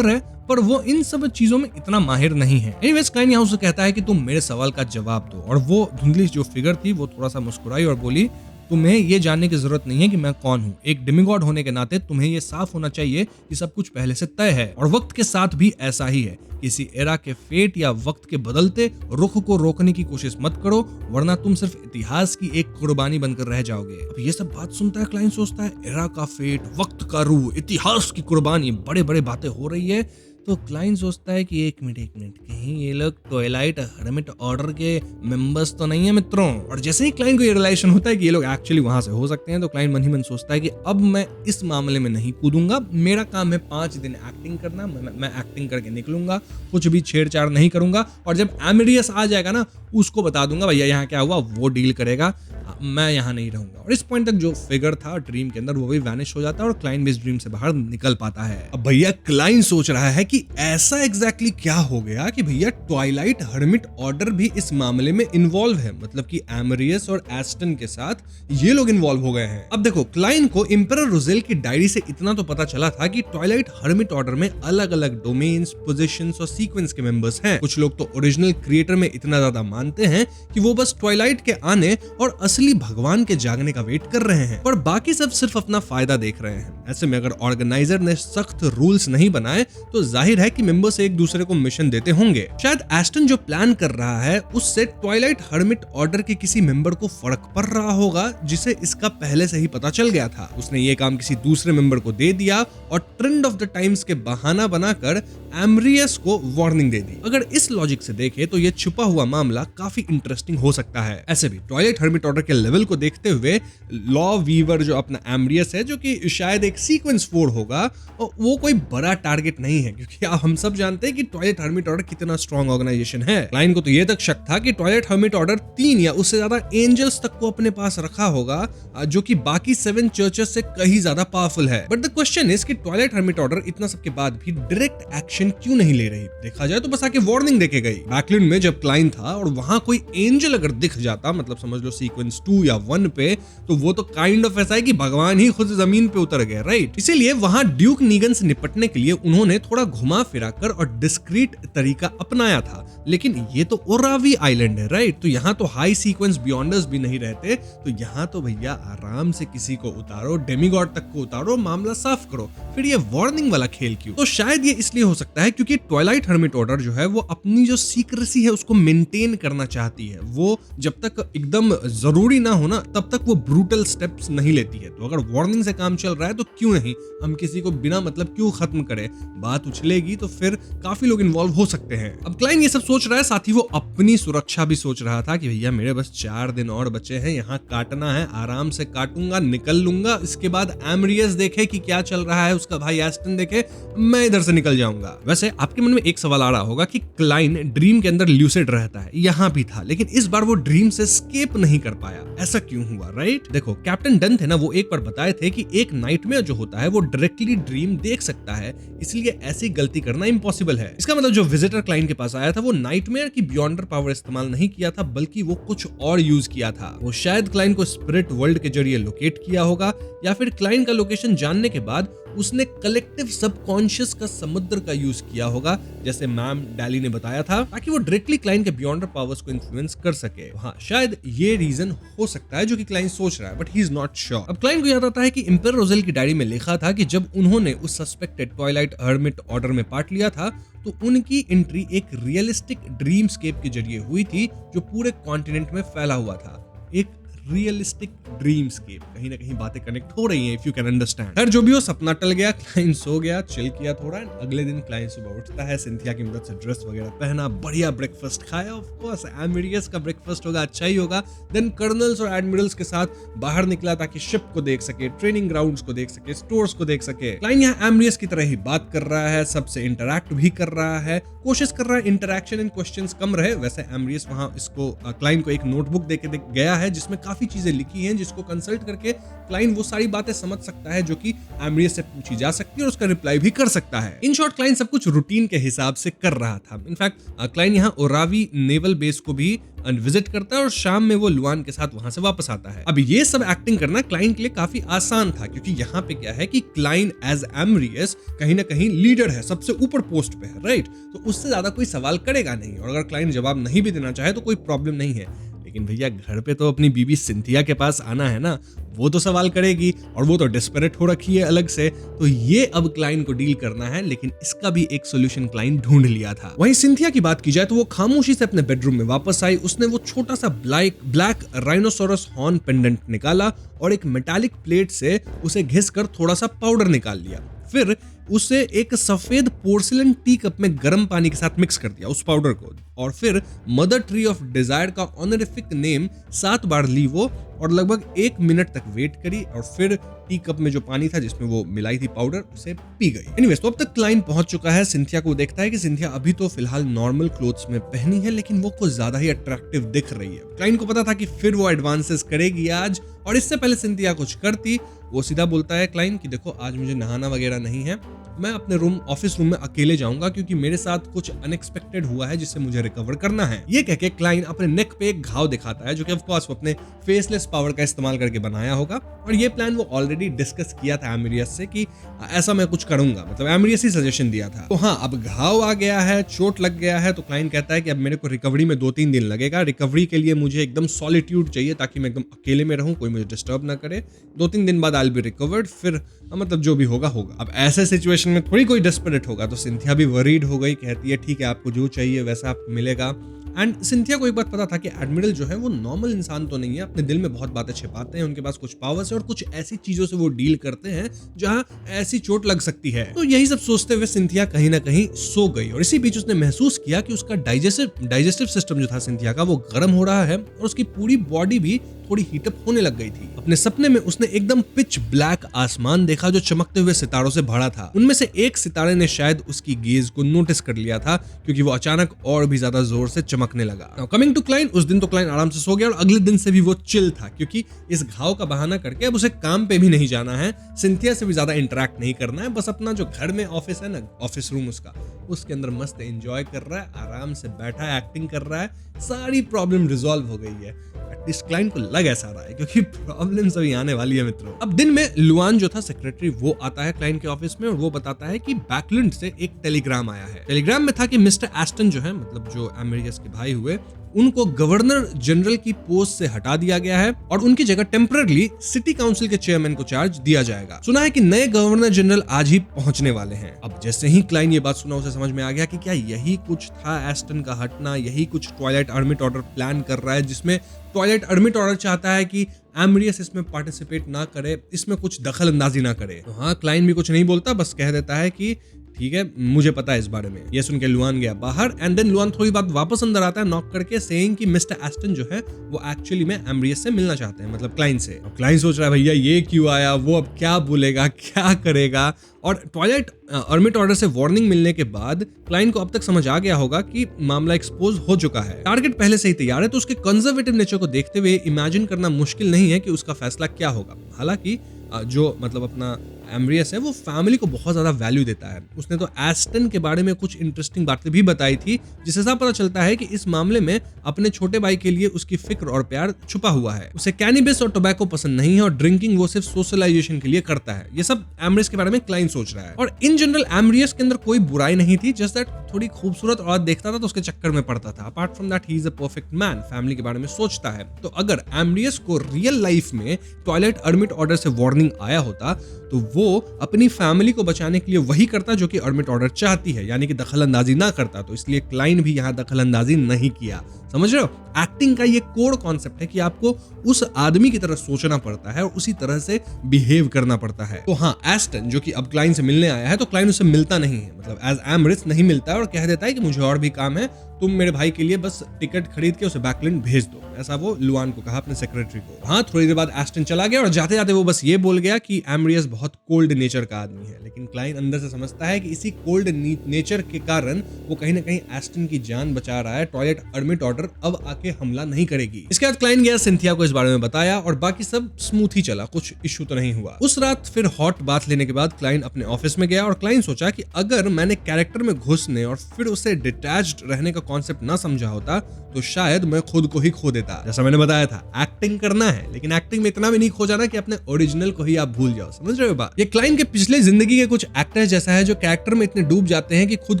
है, पर वो इन सब चीजों में इतना माहिर नहीं है। एनीवेज, क्लाइंट यहाँ उसे कहता है कि तुम मेरे सवाल का जवाब दो, और वो धुंधली जो फिगर थी वो थोड़ा सा मुस्कुराई और बोली, तुम्हें ये जानने की जरूरत नहीं है कि मैं कौन हूँ। एक डेमिगॉड होने के नाते तुम्हें ये साफ होना चाहिए कि सब कुछ पहले से तय है, और वक्त के साथ भी ऐसा ही है। किसी एरा के फेट या वक्त के बदलते रुख को रोकने की कोशिश मत करो, वरना तुम सिर्फ इतिहास की एक कुर्बानी बनकर रह जाओगे। अब ये सब बात सुनता है क्लाइंट सोचता है एरा का फेट, वक्त का रूह, इतिहास की कुर्बानी, बड़े बड़े बातें हो रही है। तो क्लाइंट सोचता है कि एक मिनट, कहीं ये लोग ट्वाइलाइट हर्मिट ऑर्डर के मेंबर्स तो नहीं है मित्रों। और जैसे ही क्लाइंट को ये रियलाइजेशन होता है कि ये लोग एक्चुअली वहां से हो सकते हैं, तो क्लाइंट मन ही मन सोचता है कि अब मैं इस मामले में नहीं कूदूंगा, मेरा काम है 5 दिन एक्टिंग करना, मैं एक्टिंग करके निकलूंगा, कुछ भी छेड़छाड़ नहीं करूंगा, और जब एम्ब्रियस आ जाएगा ना उसको बता दूंगा भैया यहाँ क्या हुआ, वो डील करेगा, मैं यहाँ नहीं रहूंगा। और इस पॉइंट तक जो फिगर था ड्रीम के अंदर वो भी वैनिश हो जाता है और क्लाइन भी इस ड्रीम से बाहर निकल पाता है। अब भैया क्लाइन सोच रहा है कि ऐसा एग्जैक्टली क्या हो गया कि भैया ट्वाइलाइट हर्मिट ऑर्डर भी इस मामले में इन्वॉल्व है, मतलब कि एमरियस और एस्टन के साथ ये लोग इन्वॉल्व हो गए हैं। अब देखो क्लाइन को एम्परर रोजेल की डायरी से इतना तो पता चला था कि ट्वाइलाइट हर्मिट ऑर्डर में अलग अलग डोमेन्स, पोजीशंस और सीक्वेंस के मेंबर्स हैं। कुछ लोग तो ओरिजिनल क्रिएटर में इतना ज्यादा मानते हैं कि वो बस ट्वाइलाइट के आने और असली भगवान के जागने का वेट कर रहे हैं, पर बाकी सब सिर्फ अपना फायदा देख रहे हैं। ऐसे में अगर ऑर्गेनाइजर ने सख्त रूल्स नहीं बनाए तो जाहिर है कि मेंबर्स एक दूसरे को मिशन देते होंगे। शायद एस्टन जो प्लान कर रहा है उससे ट्वाइलाइट हर्मिट ऑर्डर के किसी मेंबर को फर्क पड़ रहा होगा, जिसे इसका पहले से ही पता चल गया था। उसने ये काम किसी दूसरे मेंबर को दे दिया और ट्रेंड ऑफ द टाइम्स के बहाना बनाकर एमरियस को वार्निंग दे दी। अगर इस लॉजिक से देखें तो ये छुपा हुआ मामला काफी इंटरेस्टिंग हो सकता है। ऐसे भी ट्वाइलाइट हर्मिट ऑर्डर के लेवल को देखते हुए लॉ वीवर जो अपना एमरियस है, जो कि शायद एक सीक्वेंस 4 होगा, और वो कोई बड़ा टारगेट नहीं है, क्योंकि हम सब जानते हैं कि ट्वाइलाइट हर्मिट ऑर्डर कितना स्ट्रॉन्ग ऑर्गेनाइजेशन है। क्लाइन को तो ये तक शक था कि ट्वाइलाइट हर्मिट ऑर्डर 3 या उससे ज्यादा एंजल्स तक को अपने पास रखा होगा, जो कि बाकी 7 चर्चेस से कहीं ज्यादा पावरफुल है। बट द क्वेश्चन इज कि ट्वाइलाइट हर्मिट ऑर्डर इतना सब के बाद भी डायरेक्ट एक्शन क्यों नहीं ले रही? देखा जाए तो बस आके वार्निंग देके गई। बैकलैंड में जब क्लाइन था और वहां कोई एंजल अगर दिख जाता, मतलब समझ लो सीक्वेंस 2 या 1 पे, तो वो तो काइंड ऑफ ऐसा है कि भगवान ही खुद जमीन पे उतर गए, राइट? इसीलिए वहां ड्यूक नीगन से निपटने के लिए उन्होंने थोड़ा घुमा फिरा कर और डिस्क्रीट तरीका अपनाया था। लेकिन ये तो ओरावी आइलैंड है, राइट? तो यहाँ तो हाई सीक्वेंस बियॉन्डर्स भी नहीं रहते, तो यहाँ तो भैया आराम से किसी को उतारो, डेमीगॉड तक को उतारो, मामला साफ करो, फिर ये वार्निंग वाला खेल क्यों? तो शायद ये इसलिए हो सकता है क्योंकि ट्वाइलाइट हर्मिट ऑर्डर जो है वो अपनी जो सीक्रेसी है उसको मेंटेन करना चाहती है। वो जब तक एकदम जरूरी ना हो ना तब तक वो ब्रूटल स्टेप्स नहीं लेती है। तो अगर वार्निंग से काम चल रहा है तो क्यों नहीं हम किसी को बिना मतलब क्यों खत्म करें? बात उछलेगी तो फिर काफी लोग इन्वॉल्व हो सकते हैं। अब क्लाइन ये सब सोच रहा है, साथ ही वो अपनी सुरक्षा भी सोच रहा था कि भैया मेरे बस 4 दिन और बचे हैं, यहाँ काटना है, आराम से काटूंगा, निकल लूंगा, इसके बाद एमरियस देखे कि क्या चल रहा है, उसका भाई एस्टन देखे, मैं इधर से निकल जाऊंगा। वैसे आपके मन में एक सवाल आ रहा होगा कि क्लाइन ड्रीम के अंदर ल्यूसिड रहता है, यहाँ भी था, लेकिन इस बार वो ड्रीम से एस्केप नहीं कर पाया, ऐसा क्यों हुआ? राइट, देखो कैप्टन डन थे ना, वो एक बार बताए थे कि एक नाइटमेयर जो होता है वो डायरेक्टली ड्रीम देख सकता है, इसलिए ऐसी गलती करना इम्पॉसिबल है। इसका मतलब जो विजिटर क्लाइन के पास आया था वो नाइटमेयर की बियॉन्डर पावर इस्तेमाल नहीं किया था, बल्कि वो कुछ और यूज किया था। वो शायद क्लाइन को स्पिरिट वर्ल्ड के जरिए लोकेट किया होगा, या फिर क्लाइन का लोकेशन जानने के बाद उसने कलेक्टिव सबकॉन्शियस का समुद्र का यूज किया होगा, जैसे मैम डैली ने बताया था, ताकि वो डायरेक्टली क्लाइन के बियॉन्डर पावर्स को इन्फ्लुएंस कर सके। हाँ, शायद ये रीजन हो सकता है जो कि क्लाइन सोच रहा है, but he is not sure. अब क्लाइन को याद आता है कि एम्परर रोजेल की डायरी में लिखा था कि जब उन्होंने उस सस्पेक्टेड ट्वाइलाइट हर्मिट ऑर्डर में पार्ट लिया था तो उनकी एंट्री एक रियलिस्टिक ड्रीमस्केप के जरिए हुई थी जो पूरे कॉन्टिनेंट में फैला हुआ था। एक रियलिस्टिक ड्रीमस्केप, कहीं ना कहीं बातें कनेक्ट हो रही हैं, इफ यू कैन अंडरस्टैंड। खैर जो भी हो, सपना टल गया, क्लाइन सो गया, चिल किया थोड़ा। अगले दिन क्लाइन सुबह उठता है, सिंथिया की मदद से ड्रेस वगैरह पहना, बढ़िया ब्रेकफास्ट खाया, ऑफ कोर्स एमरियस का ब्रेकफास्ट होगा, अच्छा ही होगा। देन कर्नल्स और एडमिरल्स के साथ बाहर निकला ताकि शिप को देख सके, ट्रेनिंग ग्राउंड्स को देख सके, स्टोर्स को देख सके। क्लाइन यहाँ एमरियस की तरह ही बात कर रहा है, सबसे इंटरैक्ट भी कर रहा है, कोशिश कर रहा है इंटरैक्शन एंड क्वेश्चंस कम रहे। वैसे एमरियस वहां इसको क्लाइन को एक नोटबुक देके गया है जिसमें काफी चीजें लिखी हैं, जिसको कंसल्ट करके क्लाइन वो सारी बातें समझ सकता है जो कि एमरियस से पूछी जा सकती है और उसका रिप्लाई भी कर सकता है। इन शॉर्ट क्लाइन सब कुछ रूटीन के हिसाब से कर रहा था। इनफैक्ट क्लाइन यहाँ ओरावी नेवल बेस को भी विजिट करता है और शाम में वो लुआन के साथ वहां से वापस आता है। अब ये सब एक्टिंग करना क्लाइन के लिए काफी आसान था, क्योंकि यहाँ पे क्या है कि क्लाइन एज एमरियस कहीं ना कहीं लीडर है, सबसे ऊपर पोस्ट पे है, राइट? तो उससे ज्यादा कोई सवाल करेगा नहीं, और अगर क्लाइन जवाब नहीं भी देना चाहे तो कोई प्रॉब्लम नहीं है। लेकिन भैया घर पे तो अपनी बीबी सिंथिया के पास आना है ना, वो तो सवाल करेगी, और वो तो डेस्परेट हो रखी है अलग से। तो ये अब क्लाइन को डील करना है, लेकिन इसका भी एक सॉल्यूशन क्लाइन ढूंढ लिया था। वहीं सिंथिया की बात की जाए तो वो खामोशी से अपने बेडरूम में वापस आई। उसने वो छोटा सा ब्लैक राइनोसोरस हॉर्न पेंडेंट निकाला और एक मेटालिक प्लेट से उसे घिसकर थोड़ा सा पाउडर निकाल लिया। फिर उसे एक सफेद पोर्सिलन टी कप में गर्म पानी के साथ मिक्स कर दिया उस पाउडर को, और फिर मदर ट्री ऑफ डिजायर का ऑनरिफिक नेम 7 बार ली वो, और लगभग 1 मिनट तक वेट करी और फिर टी कप में जो पानी था जिसमें वो मिलाई थी पाउडर उसे पी गई। एनीवेज, तो अब तक क्लाइन पहुंच चुका है सिंथिया को। देखता है कि सिंथिया अभी तो फिलहाल नॉर्मल क्लोथ्स में पहनी है, लेकिन वो कुछ ज्यादा ही अट्रैक्टिव दिख रही है। क्लाइन को पता था कि फिर वो एडवांसेस करेगी आज, और इससे पहले सिंथिया कुछ करती, वो सीधा बोलता है क्लाइन कि देखो आज मुझे नहाना वगैरह नहीं है, मैं अपने ऑफिस रूम में अकेले जाऊंगा क्योंकि मेरे साथ कुछ अनएक्सपेक्टेड हुआ है जिससे मुझे रिकवर करना है। ये कह के क्लाइन अपने नेक पे एक घाव दिखाता है जो कि ऑफ कोर्स वो अपने फेसलेस पावर का इस्तेमाल करके बनाया होगा, और ये प्लान वो ऑलरेडी डिस्कस किया था एमरियस से कि ऐसा मैं कुछ करूंगा, मतलब एमरियस ही सजेशन दिया था। तो हाँ, अब घाव आ गया है, चोट लग गया है, तो क्लाइन कहता है कि अब मेरे को रिकवरी में 2-3 दिन लगेगा। रिकवरी के लिए मुझे एकदम सॉलिट्यूड चाहिए ताकि मैं एकदम अकेले में रहूं, कोई मुझे डिस्टर्ब ना करे। 2-3 दिन बाद आई विल बी रिकवर्ड, फिर मतलब जो भी होगा होगा। अब ऐसे सिचुएशन में थोड़ी कोई डेस्परेट होगा, तो सिंथिया भी वरीड हो गई, कहती है ठीक है आपको जो चाहिए वैसा आपको मिलेगा। एंड सिंथिया को एक बात पता था कि एडमिरल जो है वो नॉर्मल इंसान तो नहीं है, अपने दिल में बहुत बातें छिपाते हैं, उनके पास कुछ पावर्स है और कुछ ऐसी चीजों से वो डील करते हैं जहां ऐसी चोट लग सकती है। तो यही सब सोचते हुए सिंथिया कहीं ना कहीं सो गई, और इसी बीच उसने महसूस किया कि उसका डाइजेस्टिव सिस्टम जो था सिंथिया का वो गर्म हो रहा है और उसकी पूरी बॉडी भी थोड़ी हीटअप होने लग गई थी। अपने सपने में उसने एकदम पिच ब्लैक आसमान देखा जो चमकते हुए सितारों से भरा था। उनमें से एक सितारे ने शायद उसकी गेज को नोटिस कर लिया था क्योंकि वो अचानक और भी ज्यादा जोर से चमकने लगा। कमिंग टू क्लाइन, उस दिन तो क्लाइन आराम से सो गया और अगले दिन से भी वो चिल था क्योंकि इस घाव का बहाना करके अब उसे काम पे भी नहीं जाना है, सिंथिया से भी ज्यादा इंटरेक्ट नहीं करना है, बस अपना जो घर में ऑफिस है ना, ऑफिस रूम उसके अंदर मस्त एंजॉय कर रहा है, आराम से बैठा है, एक्टिंग कर रहा है, सारी प्रॉब्लम रिजॉल्व हो गई है। एटलीस्ट क्लाइंट को लग ऐसा रहा है क्योंकि प्रॉब्लम्स अभी आने वाली है मित्रों। अब दिन में लुआन जो था सेक्रेटरी, वो आता है क्लाइंट के ऑफिस में और वो बताता है कि बैकलैंड से एक टेलीग्राम आया है। टेलीग्राम में था कि मिस्टर एस्टन जो है, मतलब जो एमेरियस के भाई हुए, उनको गवर्नर जनरल की पोस्ट से हटा दिया गया है और उनकी जगह टेम्पररी सिटी काउंसिल के चेयरमैन को चार्ज दिया जाएगा। सुना है कि नए गवर्नर जनरल आज ही पहुंचने वाले हैं। अब जैसे ही क्लाइन ये बात सुना, उसे समझ में आ गया कि क्या यही कुछ था एस्टन का हटना, यही कुछ ट्वाइलाइट अर्मिट ऑर्डर प्लान कर रहा है, जिसमें ट्वाइलाइट अर्मिट ऑर्डर चाहता है कि एमरियस इसमें पार्टिसिपेट ना करे, इसमें कुछ दखल अंदाजी ना करे। तो हाँ, क्लाइन भी कुछ नहीं बोलता, बस कह देता है कि ठीक है मुझे पता है इस बारे में। ये सुन के लुआन गया बाहर एंड देन लुआन थोड़ी बात वापस अंदर आता है नॉक करके, सेइंग कि मिस्टर एस्टन जो है वो एक्चुअली में एमरियस से मिलना चाहते हैं, मतलब क्लाइन से। अब क्लाइन सोच रहा है भैया ये क्यों आया, वो अब क्या बोलेगा, क्या करेगा। और ट्वाइलाइट अर्मिट ऑर्डर से वार्निंग मिलने के बाद क्लाइन को अब तक समझ आ गया होगा कि मामला एक्सपोज हो चुका है। टारगेट पहले से ही तैयार है, तो उसके कंजर्वेटिव नेचर को देखते हुए इमेजिन करना मुश्किल नहीं है कि उसका फैसला क्या होगा। हालांकि जो मतलब अपना एमरियस है वो फैमिली को बहुत ज्यादा वैल्यू देता है। उसने तो एस्टन के बारे में कुछ इंटरेस्टिंग बातें भी बताई थी, जिससे साफ पता चलता है कि इस मामले में अपने छोटे भाई के लिए उसकी फिक्र और प्यार छुपा हुआ है। उसे कैनिबिस और टोबैको पसंद नहीं है और ड्रिंकिंग वो सिर्फ सोशलाइजेशन के लिए करता है। ये सब एमरियस के बारे में क्लाइन सोच रहा है। और इन जनरल एमरियस के अंदर कोई बुराई नहीं थी, जस्ट दैट थोड़ी खूबसूरत औरत देखता था तो उसके चक्कर में पड़ता था। Apart from that he is a perfect man, family के बारे में सोचता है। तो अगर एमरियस को रियल लाइफ में ट्वाइलाइट अर्मिट ऑर्डर से वार्निंग आया होता तो वो अपनी फैमिली को बचाने के लिए वही करता जो कि अर्मिट ऑर्डर चाहती है, यानी कि दखल अंदाजी ना करता। तो इसलिए क्लाइन भी यहाँ दखल अंदाजी नहीं किया। समझ रहे हो, एक्टिंग का ये कोर कॉन्सेप्ट है कि आपको उस आदमी की तरह सोचना पड़ता है और उसी तरह से बिहेव करना पड़ता है। तो हाँ, एस्टन जो कि अब क्लाइन से मिलने आया है, तो क्लाइन उससे मिलता नहीं है, मतलब एज एमरियस नहीं मिलता है और कह देता है कि मुझे और भी काम है, तुम मेरे भाई के लिए बस टिकट खरीद के उसे बैकलैंड भेज दो। ऐसा वो लुआन को कहा, अपने सेक्रेटरी को। हाँ, थोड़ी देर बाद एस्टन चला गया और जाते जाते वो बस ये बोल गया कि एमरियस बहुत कोल्ड नेचर का आदमी है। लेकिन क्लाइन अंदर से समझता है कि इसी कोल्ड नेचर के कारण वो कहीं ना कहीं एस्टन की जान बचा रहा है। टॉयलेट अर्मिट ऑर्डर अब आके हमला नहीं करेगी। इसके बाद क्लाइन गया, सिंथिया को इस बारे में बताया और बाकी सब स्मूथ ही चला, कुछ इश्यू तो नहीं हुआ। उस रात फिर हॉट बाथ लेने के बाद क्लाइन अपने ऑफिस में गया और क्लाइन सोचा कि अगर मैंने कैरेक्टर में घुसने और फिर उसे डिटैच्ड रहने का कॉन्सेप्ट ना समझा होता तो शायद मैं खुद को ही खो देता। जैसा मैंने बताया था, एक्टिंग करना है, लेकिन एक्टिंग में इतना भी नहीं खो जाना कि अपने ओरिजिनल को ही आप भूल जाओ। समझ रहे हो बात? ये क्लाइन के पिछले जिंदगी के कुछ एक्टर्स जैसा है जो कैरेक्टर में इतने डूब जाते हैं कि खुद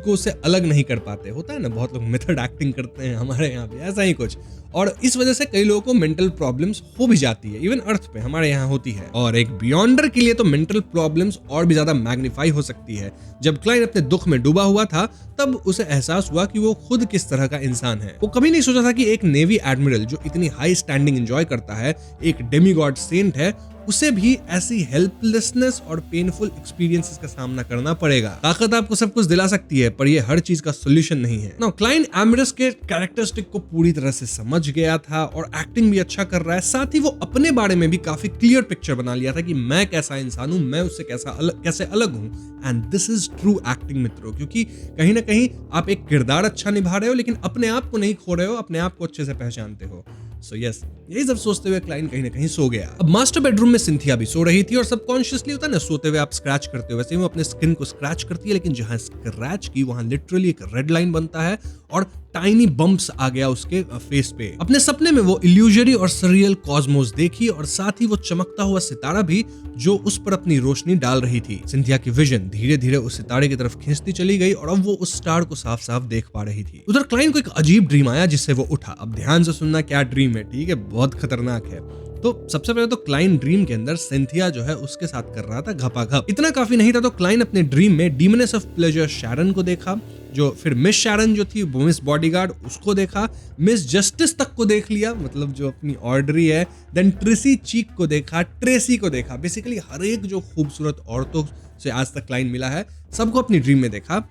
को उससे अलग नहीं कर पाते। होता है ना, बहुत लोग मेथड एक्टिंग करते हैं, हमारे यहाँ भी ऐसा ही कुछ। और इस वजह से कई लोगों को मेंटल प्रॉब्लम्स हो भी जाती है, इवन अर्थ पे हमारे यहाँ होती है। और एक बियॉन्डर के लिए तो मेंटल प्रॉब्लम्स और भी ज्यादा मैग्नीफाई हो सकती है। जब क्लाइन अपने दुख में डूबा हुआ था तब उसे एहसास हुआ कि वो खुद किस तरह का इंसान है। वो कभी नहीं सोचा था कि एक नेवी एडमिरल जो इतनी हाई स्टैंडिंग एंजॉय करता है, एक डेमीगॉड सेंट है, उसे भी ऐसी हेल्पलेसनेस और पेनफुल एक्सपीरियंसेस का सामना करना पड़ेगा। ताकत आपको सब कुछ दिला सकती है, पर ये हर चीज का सोल्यूशन नहीं है। नाउ क्लाइंट एमरस के कैरेक्टरिस्टिक को पूरी तरह से समझ गया था और एक्टिंग भी अच्छा कर रहा है। साथ ही वो अपने बारे में भी काफी क्लियर पिक्चर बना लिया था कि मैं कैसा इंसान हूं, मैं उससे कैसे अलग हूं। And this is true acting मित्रों, क्योंकि कहीं ना कहीं आप एक किरदार अच्छा निभा रहे हो लेकिन अपने आप को नहीं खो रहे हो, अपने आप को अच्छे से पहचानते हो। सो यस, यही सब सोचते हुए क्लाइंट कहीं ना कहीं सो गया। अब मास्टर बेडरूम में सिंथिया भी सो रही थी और सबकॉन्शियसली होता है ना, सोते हुए आप स्क्रैच करते हो, वैसे ही वो अपने स्किन को स्क्रैच करती है, लेकिन जहां स्क्रैच की वहां लिटरली एक रेड लाइन बनता है और टाइनी बम्प्स आ गया उसके फेस पे। अपने सपने में वो इल्यूजरी और सरियल कॉस्मोस देखी और साथ ही वो चमकता हुआ सितारा भी जो उस पर अपनी रोशनी डाल रही थी। सिंथिया की विजन धीरे धीरे उस सितारे की तरफ खींचती चली गई और अब वो उस स्टार को साफ साफ देख पा रही थी। उधर क्लाइंट को एक अजीब ड्रीम आया जिससे वो उठा। अब ध्यान से सुनना क्या ड्रीम है, ठीक है, बहुत खतरनाक है। तो सबसे पहले तो क्लाइंट ड्रीम के अंदर सिंथिया जो है उसके साथ कर रहा था घपाघप। इतना काफी नहीं था तो क्लाइंट अपने ड्रीम में डीमनेस ऑफ प्लेजर शैरन को देखा, जो फिर मिस शैरन जो थी वो मिस बॉडीगार्ड उसको देखा, मिस जस्टिस तक को देख लिया, मतलब जो अपनी ऑर्डरी है, देन ट्रेसी चीक को देखा, ट्रेसी को देखा। बेसिकली हर एक जो खूबसूरत औरतों से आज तक क्लाइंट मिला है सबको अपनी ड्रीम में देखा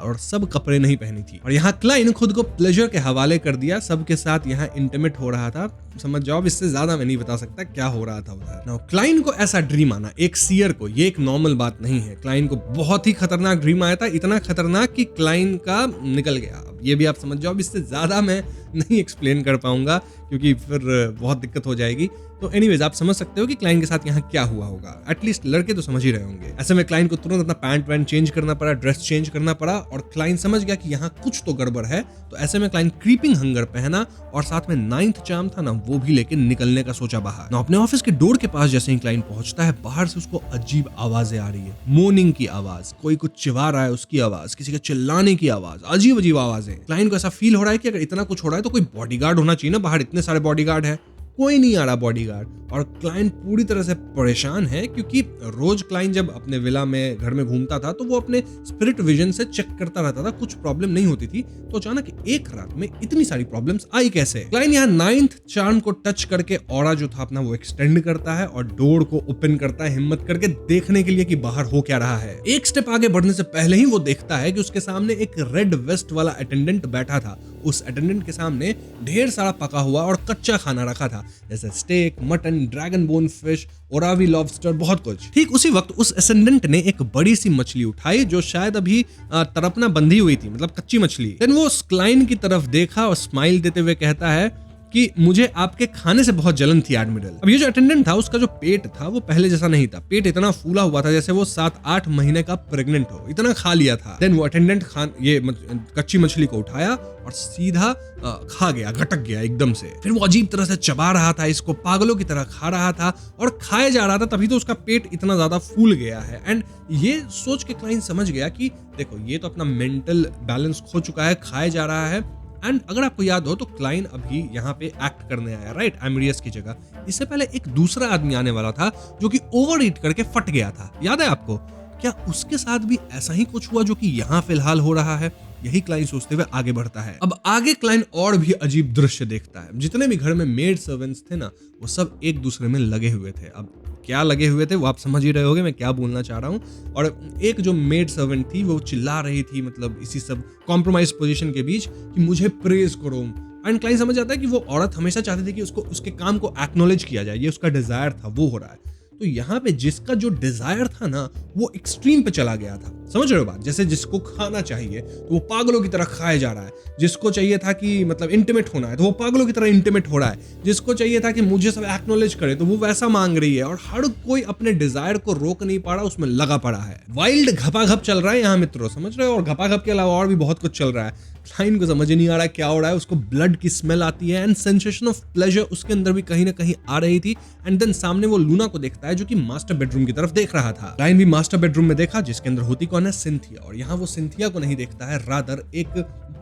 और सब कपड़े नहीं पहनी थी। और यहाँ क्लाइंट खुद को प्लेजर के हवाले कर दिया, सबके साथ यहाँ इंटीमेट हो रहा था। समझ जाओ, इससे ज्यादा मैं नहीं बता सकता क्या हो रहा था उधर। नाउ क्लाइंट को ऐसा ड्रीम आना एक सीयर को, ये एक नॉर्मल बात नहीं है। क्लाइंट को बहुत ही खतरनाक ड्रीम आया था, इतना खतरनाक कि क्लाइंट का निकल गया। ये भी आप समझ जाओ, इससे ज्यादा मैं नहीं एक्सप्लेन कर पाऊंगा क्योंकि फिर बहुत दिक्कत हो जाएगी। तो एनीवेज आप समझ सकते हो कि क्लाइंट के साथ यहाँ क्या हुआ होगा। एटलीस्ट लड़के तो समझ ही रहे होंगे। ऐसे में क्लाइंट को तुरंत अपना पैंट वैंट चेंज करना पड़ा, ड्रेस चेंज करना पड़ा और क्लाइंट समझ गया कि यहाँ कुछ तो गड़बड़ है। तो ऐसे में क्लाइंट क्रीपिंग हंगर पहना और साथ में 9th चार्म था ना, वो भी लेके निकलने का सोचा बाहर। ना अपने ऑफिस के डोर के पास जैसे ही क्लाइंट पहुंचता है, बाहर से उसको अजीब आवाजें आ रही है, मोर्निंग की आवाज, कोई कुछ चिल्ला रहा है उसकी आवाज, किसी के चिल्लाने की आवाज, अजीब अजीब आवाजें। क्लाइंट को ऐसा फील हो रहा है कि अगर इतना कुछ हो रहा है तो कोई बॉडीगार्ड होना चाहिए ना, बाहर इतने सारे बॉडीगार्ड है, कोई नहीं आ रहा बॉडीगार्ड। और क्लाइंट पूरी तरह से परेशान है क्योंकि रोज क्लाइंट जब अपने विला में घर में घूमता था तो वो अपने स्पिरिट विजन से चेक करता रहता था, कुछ प्रॉब्लम नहीं होती थी। तो अचानक एक रात में इतनी सारी प्रॉब्लम्स आई कैसे? क्लाइंट यहाँ 9th चार्म को टच करके ऑरा जो था अपना वो एक्सटेंड करता है और डोर को ओपन करता है हिम्मत करके देखने के लिए कि बाहर हो क्या रहा है। एक स्टेप आगे बढ़ने से पहले ही वो देखता है कि उसके सामने एक रेड वेस्ट वाला अटेंडेंट बैठा था। उस अटेंडेंट के सामने ढेर सारा पका हुआ और कच्चा खाना रखा था, जैसे steak, mutton, dragon bone fish, ओरावी लॉबस्टर, बहुत कुछ। ठीक उसी वक्त उस अटेंडेंट ने एक बड़ी सी मछली उठाई जो शायद अभी तरपना बंधी हुई थी, मतलब कच्ची मछली। देन वो उस क्लाइंट की तरफ देखा और स्माइल देते हुए कहता है कि मुझे आपके खाने से बहुत जलन थी एडमिरल। अब ये जो अटेंडेंट था उसका जो पेट था वो पहले जैसा नहीं था, पेट इतना फूला हुआ था जैसे वो 7-8 महीने का प्रेग्नेंट हो, इतना खा लिया था। देन वो अटेंडेंट ये कच्ची मछली को उठाया और सीधा खा गया, घटक गया एकदम से। फिर वो अजीब तरह से चबा रहा था, इसको पागलों की तरह खा रहा था और खाए जा रहा था, तभी तो उसका पेट इतना ज्यादा फूल गया है। एंड ये सोच के क्लाइंट समझ गया कि देखो ये तो अपना मेंटल बैलेंस खो चुका है, खाए जा रहा है। एंड अगर आपको याद हो तो क्लाइंट अभी यहाँ पे एक्ट करने आया, राइट, एमिरियस की जगह। इससे पहले एक दूसरा आदमी आने वाला था जो कि ओवर ईट करके फट गया था, याद है आपको? क्या उसके साथ भी ऐसा ही कुछ हुआ जो कि यहाँ फिलहाल हो रहा है? यही क्लाइंट सोचते हुए आगे बढ़ता है। अब आगे क्लाइंट और भी अजीब दृश्य देखता है। जितने भी घर में मेड सर्वेंट्स थे ना, वो सब एक दूसरे में लगे हुए थे। अब क्या लगे हुए थे वो आप समझ ही रहे होगे मैं क्या बोलना चाह रहा हूँ। और एक जो मेड सर्वेंट थी वो चिल्ला रही थी, मतलब इसी सब कॉम्प्रोमाइज पोजीशन के बीच, कि मुझे प्रेज करो। एंड क्लाइंट समझ जाता है कि वो औरत हमेशा चाहती थी कि उसको उसके काम को एक्नॉलेज किया जाए, ये उसका डिजायर था, वो हो रहा है। तो यहाँ पे जिसका जो डिजायर था ना वो एक्सट्रीम पे चला गया था, समझ रहे हो बात? जैसे जिसको खाना चाहिए तो वो पागलों की तरह खाया जा रहा है, जिसको चाहिए था कि मतलब इंटीमेट होना है तो वो पागलों की तरह इंटीमेट हो रहा है, जिसको चाहिए था कि मुझे सब एक्नॉलेज करे तो वो वैसा मांग रही है। और हर कोई अपने डिजायर को रोक नहीं पा रहा, उसमें लगा पड़ा है। वाइल्ड घपाघप चल रहा है यहाँ मित्रों, समझ रहे हो? और घपाघप के अलावा और भी बहुत कुछ चल रहा है। क्लाइंट को समझ नहीं आ रहा है क्या हो रहा है, उसको ब्लड की स्मेल आती है एंड सेंसेशन ऑफ प्लेजर उसके अंदर भी कहीं ना कहीं आ रही थी। एंड देन सामने वो लूना को देखता है जो कि मास्टर बेडरूम की तरफ देख रहा था। क्लाइंट भी मास्टर बेडरूम में देखा जिसके अंदर होती कौन है? सिंथिया। और यहाँ वो सिंथिया को नहीं देखता है, रादर एक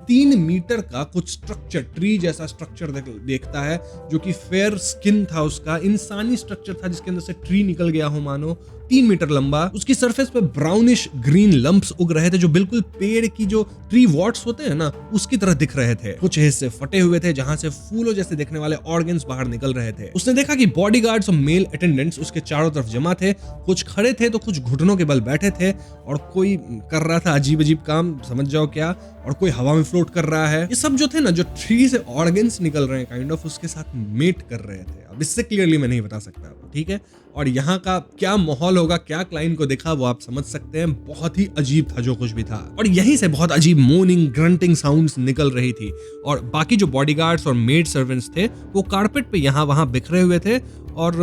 3 मीटर का कुछ स्ट्रक्चर, ट्री जैसा स्ट्रक्चर देखता है जो कि फेयर स्किन था, उसका इंसानी स्ट्रक्चर था जिसके अंदर से ट्री निकल गया हो मानो। 3 मीटर लंबा, उसकी सरफेस पे ब्राउनिश ग्रीन लंप्स उग रहे थे जो बिल्कुल पेड़ की जो ट्री वॉट्स होते हैं ना उसकी तरह दिख रहे थे। कुछ हिस्से फटे हुए थे जहां से फूलों जैसे दिखने वाले ऑर्गन्स बाहर निकल रहे थे। उसने देखा कि बॉडीगार्ड्स और मेल अटेंडेंट्स उसके चारों तरफ जमा थे, कुछ खड़े थे तो कुछ घुटनों के बल बैठे थे, और कोई कर रहा था अजीब अजीब काम, समझ जाओ क्या, और कोई हवा में फ्लोट कर रहा है। ये सब जो थे ना, जो ट्री से ऑर्गन्स निकल रहे हैं काइंड ऑफ, उसके साथ मेट कर रहे थे। अब इससे क्लियरली मैं नहीं बता सकता, ठीक है। और यहाँ का क्या माहौल होगा, क्या क्लाइंट को देखा, वो आप समझ सकते हैं। बहुत ही अजीब था जो कुछ भी था, और यहीं से बहुत अजीब मोनिंग ग्रंटिंग साउंड्स निकल रही थी। और बाकी जो बॉडीगार्ड्स और मेड सर्वेंट्स थे वो कारपेट पे यहाँ वहां बिखरे हुए थे, और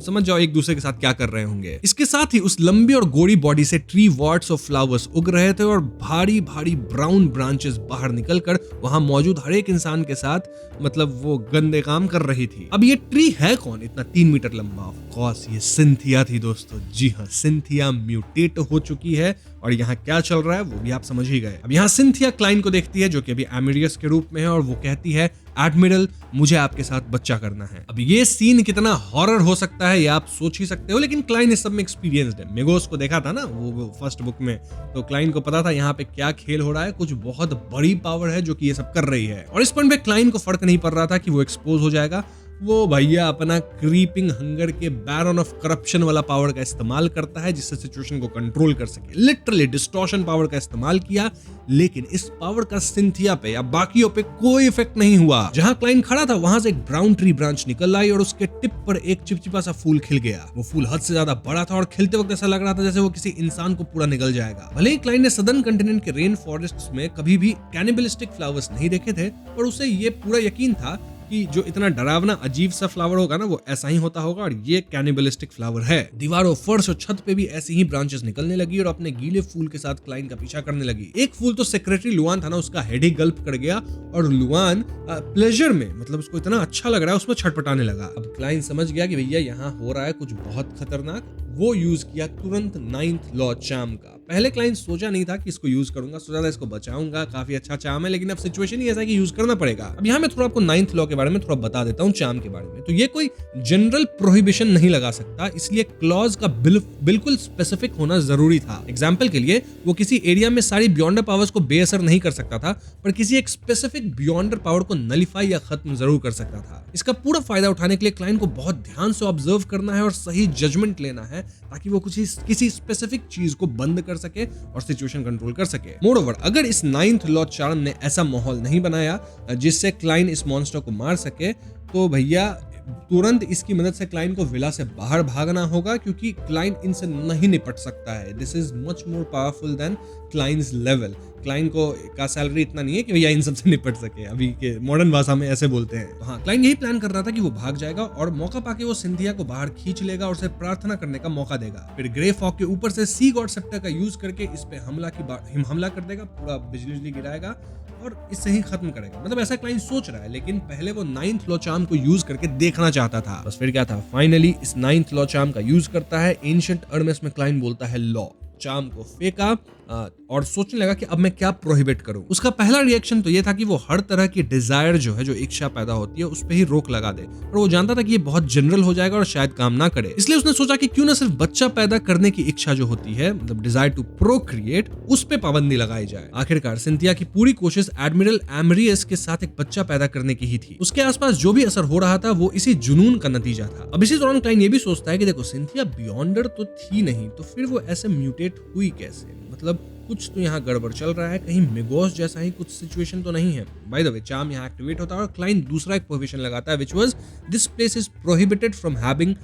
समझ जाओ एक दूसरे के साथ क्या कर रहे होंगे। इसके साथ ही उस लंबी और गोरी बॉडी से ट्री वॉट्स और फ्लावर्स उग रहे थे, और भारी भारी ब्राउन ब्रांचेस बाहर निकलकर वहां मौजूद हर एक इंसान के साथ मतलब वो गंदे काम कर रही थी। अब ये ट्री है कौन इतना 3 मीटर लंबा? ऑफ कोर्स ये सिंथिया थी दोस्तों। जी हाँ, सिंथिया म्यूटेट हो चुकी है, और यहाँ क्या चल रहा है वो भी आप समझ ही गए। अब यहाँ सिंथिया क्लाइंट को देखती है जो कि अभी एमिरियस के रूप में है, और वो कहती है, एडमिरल मुझे आपके साथ बच्चा करना है। अब ये सीन कितना हॉरर हो सकता है ये आप सोच ही सकते हो, लेकिन क्लाइंट इस सब में एक्सपीरियंस्ड है। मेगोस को देखा था ना वो फर्स्ट बुक में, तो क्लाइंट को पता था यहाँ पे क्या खेल हो रहा है, कुछ बहुत बड़ी पावर है जो कि ये सब कर रही है। और इस पॉइंट पे क्लाइंट को फर्क नहीं पड़ रहा था कि वो एक्सपोज हो जाएगा। वो भैया अपना क्रीपिंग हंगर के बैरन ऑफ करप्शन वाला पावर का इस्तेमाल करता है जिससे सिचुएशन को कंट्रोल कर सके। लिटरली डिस्टॉर्शन पावर का इस्तेमाल किया, लेकिन इस पावर का सिंथिया पे या बाकियों पे कोई इफेक्ट नहीं हुआ। जहां क्लाइंट खड़ा था वहां से एक ब्राउन ट्री ब्रांच निकल आई, और उसके टिप पर एक चिपचिपा सा फूल खिल गया। वो फूल हद से ज्यादा बड़ा था, और खिलते वक्त ऐसा लग रहा था जैसे वो किसी इंसान को पूरा निगल जाएगा। भले ही क्लाइंट ने सदर्न कंटिनेंट के रेन फॉरेस्ट्स में कभी भी कैनिबलिस्टिक फ्लावर्स नहीं देखे थे, पर उसे ये पूरा यकीन था कि जो इतना डरावना अजीब सा फ्लावर होगा ना वो ऐसा ही होता होगा, और ये कैनिबलिस्टिक फ्लावर है। दीवारों, फर्श और छत पे भी ऐसी ही ब्रांचेस निकलने लगी, और अपने गीले फूल के साथ क्लाइंट का पीछा करने लगी। एक फूल तो सेक्रेटरी लुआन था ना, उसका हेड ही गल्प कर गया, और लुआन प्लेजर में मतलब उसको इतना अच्छा लग रहा है उसमें छटपटाने लगा। अब क्लाइंट समझ गया कि भैया यहाँ हो रहा है कुछ बहुत खतरनाक। वो यूज किया तुरंत 9th लॉ चार्म का। पहले क्लाइंट सोचा नहीं था कि इसको यूज करूंगा, सोचा था इसको बचाऊंगा, काफी अच्छा चार्म है, लेकिन अब सिचुएशन ही ऐसा है कि यूज करना पड़ेगा। अब यहाँ मैं थोड़ा आपको 9th लॉ के बारे में थोड़ा बता देता हूँ, चार्म के बारे में। तो ये कोई जनरल प्रोहिबिशन नहीं लगा सकता, इसलिए क्लॉज का बिल्कुल स्पेसिफिक होना जरूरी था। एग्जाम्पल के लिए वो किसी एरिया में सारी बियॉन्डर पावर्स को बेअसर नहीं कर सकता था, पर किसी एक स्पेसिफिक बियॉन्डर पावर को नलिफाई या खत्म जरूर कर सकता था। इसका पूरा फायदा उठाने के लिए क्लाइंट को बहुत ध्यान से ऑब्जर्व करना है और सही जजमेंट लेना है, ताकि वो किसी स्पेसिफिक चीज को बंद कर सके और सिचुएशन कंट्रोल कर सके। मोरओवर, अगर इस 9th लॉ चार्म ने ऐसा माहौल नहीं बनाया जिससे क्लाइंट इस मॉन्स्टर को मार सके, तो भैया तुरंत इसकी मदद से क्लाइंट को विला से बाहर भागना होगा, क्योंकि क्लाइंट इनसे नहीं निपट सकता है। This is much more powerful than clients level. Client को का सैलरी इतना नहीं है कि भैया इन सबसे निपट सके, अभी के मॉडर्न भाषा में ऐसे बोलते हैं। तो हाँ, क्लाइंट यही प्लान कर रहा था कि वो भाग जाएगा और मौका पाके वो सिंथिया को बाहर खींच लेगा और उसे प्रार्थना करने का मौका देगा। फिर ग्रे फॉग के ऊपर से सी गॉड सेप्टर का यूज करके इस पे हमला कर देगा, पूरा बिजली गिराएगा और इससे ही खत्म करेगा। मतलब ऐसा क्लाइंट सोच रहा है, लेकिन पहले वो 9th लॉ चार्म को यूज करके देखना चाहता था। बस फिर क्या था, फाइनली इस 9th लॉ चार्म का यूज करता है। एंशिएंट अर्मेस में क्लाइंट बोलता है लॉ, चार्म को फेंका और सोचने लगा कि अब मैं क्या प्रोहिबिट करूं। उसका पहला रिएक्शन तो ये था कि वो हर तरह की डिजायर जो है, जो इच्छा पैदा होती है, उस पे ही रोक लगा दे। और वो जानता था कि ये बहुत जनरल हो जाएगा और शायद काम ना करे, इसलिए उसने सोचा कि क्यों ना सिर्फ बच्चा पैदा करने की इच्छा जो होती है, मतलब डिजायर टू प्रोक्रिएट, उस पे पाबंदी लगाई जाए। आखिरकार सिंथिया की पूरी कोशिश एडमिरल एमरियस के साथ एक बच्चा पैदा करने की ही थी। उसके आसपास जो भी असर हो रहा था वो इसी जुनून का नतीजा था। अब इसी दौरान क्लाइंट ये भी सोचता है कि देखो, सिंथिया बियॉन्डर तो थी नहीं, तो फिर वो ऐसे म्यूटेट हुई कैसे? मतलब कुछ तो यहाँ गड़बड़ चल रहा है, कहीं मेगोस जैसा ही कुछ सिचुएशन तो नहीं है। बाय द वे, चार्म यहाँ एक्टिवेट होता है और क्लाइंट दूसरा एक प्रोहिबिशन लगाता है, which was this place is prohibited from having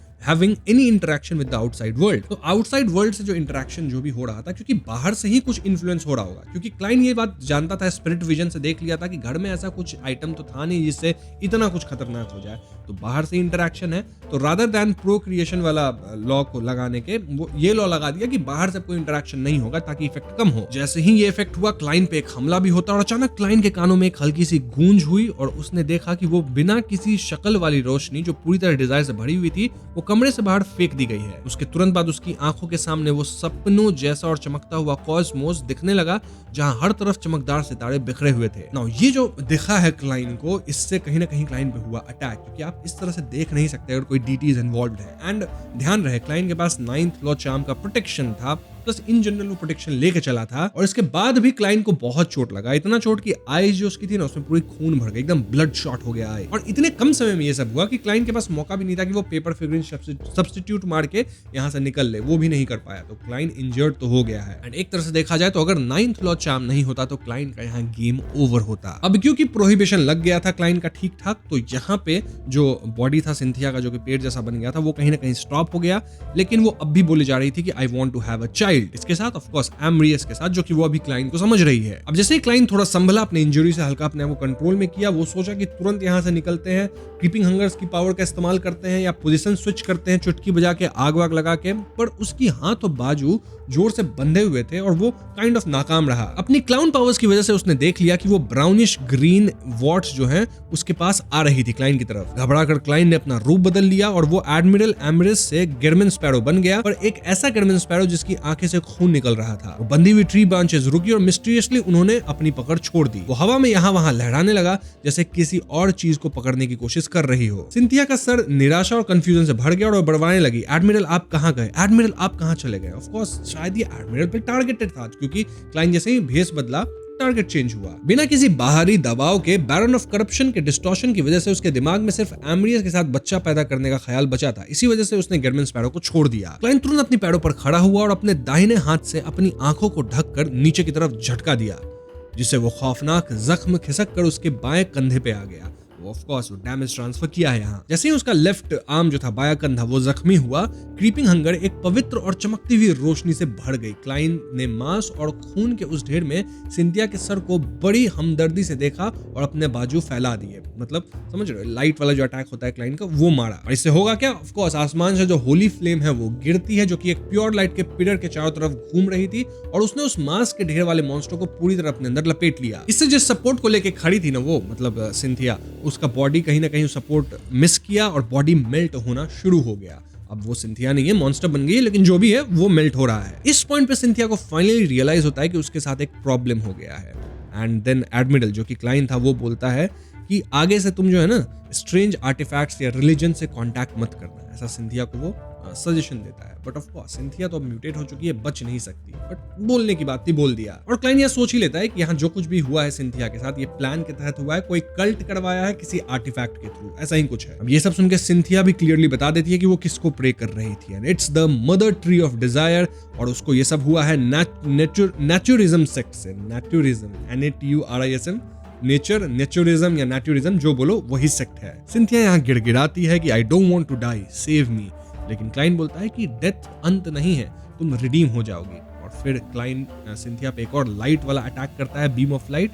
any interaction with the outside world. तो आउटसाइड वर्ल्ड से जो इंटरेक्शन जो भी हो रहा था, क्योंकि बाहर से ही कुछ इन्फ्लुएंस हो रहा होगा, क्योंकि क्लाइंट ये बात जानता था, स्पिरिट विजन से देख लिया था कि घर में ऐसा कुछ आइटम तो था नहीं जिससे इतना कुछ खतरनाक हो जाए। तो बाहर से इंटरेक्शन है, तो रादर दैन प्रोक्रिएशन वाला लॉ को लगाने के वो ये लॉ लगा दिया कि बाहर से कोई इंटरेक्शन नहीं होगा ताकि इफेक्ट कम हो। जैसे ही ये इफेक्ट हुआ, क्लाइंट पे एक हमला भी होता और अचानक क्लाइंट के कानों में एक हल्की सी गूंज हुई और उसने देखा कि वो बिना किसी शक्ल वाली रोशनी जो पूरी तरह डिजायर से भरी हुई थी, वो कमरे से बाहर फेंक दी गई है। उसके तुरंत बाद उसकी आंखों के सामने वो सपनों जैसा और चमकता हुआ कॉस्मोस दिखने लगा, जहां हर तरफ चमकदार सितारे बिखरे हुए थे। नाउ ये जो दिखा है क्लाइन को, इससे कहीं ना कहीं क्लाइन पे हुआ अटैक, क्योंकि आप इस तरह से देख नहीं सकते अगर कोई डीटीज इन्वॉल्व है। एंड ध्यान रहे, क्लाइन के पास 9th लॉ चार्म का प्रोटेक्शन था, प्लस इन जनरल वो प्रोटेक्शन लेके चला था, और इसके बाद भी क्लाइन को बहुत चोट लगा। इतना चोट कि आईज जो उसकी थी ना, उसमें पूरी खून भर गई, एकदम ब्लड शॉट हो गया है। और इतने कम समय में ये सब हुआ कि क्लाइन के पास मौका भी नहीं था कि वो पेपर फिगरिन सब्स्टिट्यूट मार के यहाँ से निकल ले, वो भी नहीं कर पाया। तो क्लाइन इंजर्ड तो हो गया है। एंड एक तरह से देखा जाए तो अगर 9th लॉ चार्म नहीं होता तो क्लाइन का यहाँ गेम ओवर होता। अब क्योंकि प्रोहिबिशन लग गया था क्लाइन का ठीक ठाक, तो यहाँ पे जो बॉडी था सिंथिया का, जो कि पेड़ जैसा बन गया था, वो कहीं ना कहीं स्टॉप हो गया। लेकिन वो अब भी बोली जा रही थी कि I want to have a child, इसके साथ ऑफ कोर्स एमरियस के साथ, जो कि वो अभी क्लाइन को समझ रही है। अब जैसे ही क्लाइन थोड़ा संभला, अपने इंजरी से हल्का अपने आप को कंट्रोल में किया, वो सोचा कि तुरंत यहाँ से निकलते हैं, क्रीपिंग हंगर्स की पावर का इस्तेमाल करते हैं या पोजीशन स्विच करते हैं चुटकी बजा के, आग वाग लगा के। पर उसकी हाथ और बाजू जोर से बंधे हुए थे और वो काइंड ऑफ नाकाम रहा। अपनी क्लाउन पावर्स की वजह से उसने देख लिया कि वो ब्राउनिश ग्रीन वॉट्स जो हैं उसके पास आ रही थी क्लाइन की तरफ। घबराकर क्लाइन ने अपना रूप बदल लिया और वो एडमिरल एमरिस से गिरमिन स्पैरो बन गया, पर एक ऐसा गिरमिन स्पैरो जिसकी आंखें से खून निकल रहा था। वो बंधी हुई ट्री ब्रांचेस रुकी और मिस्टीरियसली उन्होंने अपनी पकड़ छोड़ दी। वो हवा में यहाँ वहां लहराने लगा जैसे किसी और चीज को पकड़ने की कोशिश कर रही हो। सिंथिया का सर निराशा और कंफ्यूजन से भर गया और बड़बड़ाने लगी, एडमिरल आप कहाँ गए, एडमिरल आप कहाँ चले गए। ऑफ कोर्स शायद ये एडमिरल पे टारगेटेड था, क्योंकि क्लाइन जैसे ही भेस बदला टारगेट चेंज हुआ। बिना किसी बाहरी दबाव के बैरन ऑफ करप्शन के डिस्टॉर्शन की वजह से उसके दिमाग में सिर्फ एमरियस के साथ बच्चा पैदा करने का ख्याल बचा था। इसी वजह से उसने गिरमिन स्पैरो को छोड़ दिया। क्लाइन तुरंत अपनी पैरों पर खड़ा हुआ और अपने दाहिने हाथ से अपनी आंखों को ढककर नीचे की तरफ झटका दिया, जिससे वो खौफनाक जख्म खिसक कर उसके बाएं कंधे पे आ गया। ऑफ कोर्स वो डैमेज ट्रांसफर किया है यहाँ। जैसे ही उसका लेफ्ट आर्म जो था, बाया कंधा, वो जख्मी हुआ, क्रीपिंग हंगर एक पवित्र और चमकती हुई रोशनी से भर गई। क्लाइन ने मांस और खून के उस ढेर में सिंथिया के सर को बड़ी हमदर्दी से देखा और अपने बाजू फैला दिए। मतलब समझ रहे हो, लाइट वाला जो अटैक होता है क्लाइन का, वो मारा। और इससे होगा क्या, ऑफ कोर्स आसमान से जो होली फ्लेम है वो गिरती है, जो कि एक प्योर लाइट के पिलर के चारों तरफ घूम रही थी, और उसने उस मांस के ढेर वाले मॉन्स्टर को पूरी तरह अपने अंदर लपेट लिया। इससे जिस सपोर्ट को लेके खड़ी थी ना वो, मतलब सिंथिया, उसका बॉडी कहीं ना कहीं सपोर्ट मिस किया और बॉडी मेल्ट होना शुरू हो गया। अब वो सिंथिया नहीं है, मॉन्स्टर बन गई है, लेकिन जो भी है वो मेल्ट हो रहा है। इस पॉइंट पे सिंथिया को फाइनली रियलाइज होता है कि उसके साथ एक प्रॉब्लम हो गया है। एंड देन एडमिरल, जो कि क्लाइन था, वो बोलता है कि आगे से तुम जो है ना स्ट्रेंज आर्टिफैक्ट्स या रिलीजन से कांटेक्ट मत करना। ऐसा सिंथिया को वो सजेशन देता है। बट ऑफ कोर्स सिंथिया तो अब म्यूटेट हो चुकी है, बच नहीं सकती, बट बोलने की बात थी, बोल दिया। और क्लाइन यह सोच ही लेता है कि यहाँ जो कुछ भी हुआ है सिंथिया के साथ, ये प्लान के तहत हुआ है, कोई कल्ट करवाया है किसी आर्टिफैक्ट के थ्रू, ऐसा ही कुछ है। अब ये सब सुनकर सिंथिया भी क्लियरली बता देती है कि वो किसको प्रे कर रही थी, and it's the mother tree of Dzire. और उसको ये सब हुआ है नेचुरिज्म सेक्ट से। नेचुरिज्म, NATURISM, नेचर, नेचुरिज्म या नेचुरिज्म, जो बोलो वही सेक्ट है। सिंथिया यहाँ गिड़गिड़ाती है कि I don't want to die, save me. लेकिन क्लाइन बोलता है कि डेथ अंत नहीं है, तुम रिडीम हो जाओगी। और फिर क्लाइन सिंथिया पे एक और लाइट वाला अटैक करता है, बीम ऑफ लाइट,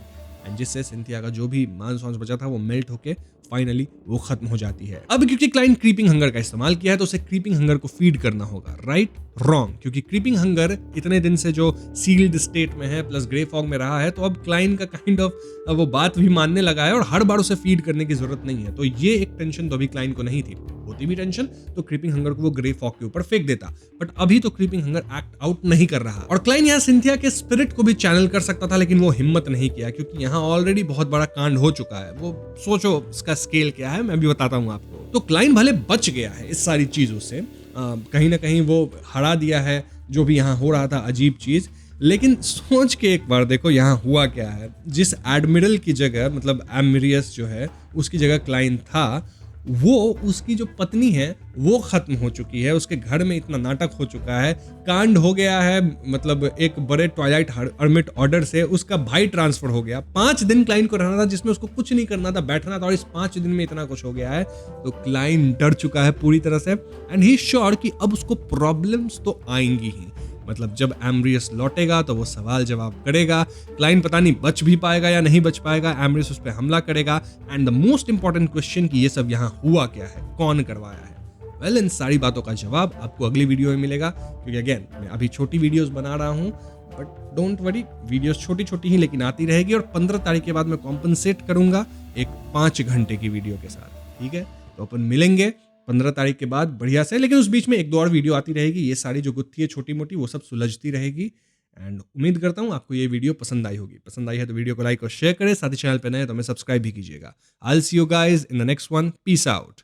एंड जिससे सिंथिया का जो भी मांस वांस बचा था वो मेल्ट होके फाइनली वो खत्म हो जाती है। अब क्योंकि क्लाइन क्रीपिंग हंगर का इस्तेमाल किया है तो उसे क्रीपिंग हंगर को फीड करना होगा, राइट? रॉन्ग, क्योंकि क्रीपिंग हंगर इतने दिन से जो सील्ड स्टेट में है प्लस ग्रे फॉग में रहा है, तो अब क्लाइन का काइंड ऑफ वो बात भी मानने लगा है और हर बार उसे फीड करने की जरूरत नहीं है। तो ये एक टेंशन तो अभी क्लाइन को नहीं थी। होती भी टेंशन तो क्रीपिंग हंगर को वो ग्रे फॉग के ऊपर फेंक देता, बट अभी तो क्रीपिंग हंगर एक्ट आउट नहीं कर रहा। और क्लाइन यहाँ सिंथिया के स्पिरिट को भी चैनल कर सकता था, लेकिन वो हिम्मत नहीं किया, क्योंकि यहाँ ऑलरेडी बहुत बड़ा कांड हो चुका है। वो सोचो इसका स्केल क्या है, मैं भी बताता हूँ आपको। तो क्लाइन भले बच गया है इस सारी चीजों से, कहीं ना कहीं वो हरा दिया है जो भी यहाँ हो रहा था अजीब चीज, लेकिन सोच के एक बार देखो यहाँ हुआ क्या है। जिस एडमिरल की जगह, मतलब एमरियस जो है, उसकी जगह क्लाइन था, वो उसकी जो पत्नी है वो खत्म हो चुकी है, उसके घर में इतना नाटक हो चुका है, कांड हो गया है, मतलब एक बड़े ट्वाइलाइट हर्मिट ऑर्डर से उसका भाई ट्रांसफर हो गया। 5 दिन क्लाइन को रहना था जिसमें उसको कुछ नहीं करना था, बैठना था, और इस 5 दिन में इतना कुछ हो गया है। तो क्लाइन डर चुका है पूरी तरह से, एंड ही श्योर कि अब उसको प्रॉब्लम्स तो आएंगी ही। मतलब जब एमरियस लौटेगा तो वो सवाल जवाब करेगा। क्लाइन पता नहीं बच भी पाएगा या नहीं बच पाएगा, एमरियस उस पर हमला करेगा। And the most important question कि ये सब यहाँ हुआ क्या है, कौन करवाया है। वेल, इन सारी बातों का जवाब आपको अगली वीडियो में मिलेगा, क्योंकि अगेन मैं अभी छोटी वीडियोस बना रहा हूँ, बट डोंट वरी, वीडियोस छोटी छोटी ही लेकिन आती रहेगी। और 15 तारीख के बाद मैं कॉम्पनसेट करूंगा एक 5 घंटे की वीडियो के साथ, ठीक है? तो अपन मिलेंगे 15 तारीख के बाद बढ़िया से, लेकिन उस बीच में 1-2 और वीडियो आती रहेगी। ये सारी जो गुत्थी है छोटी-मोटी वो सब सुलझती रहेगी। एंड उम्मीद करता हूँ आपको ये वीडियो पसंद आई होगी। पसंद आई है तो वीडियो को लाइक और शेयर करें, साथ ही चैनल पे नए हैं तो हमें सब्सक्राइब भी कीजिएगा। I will see you guys in the next one. Peace out.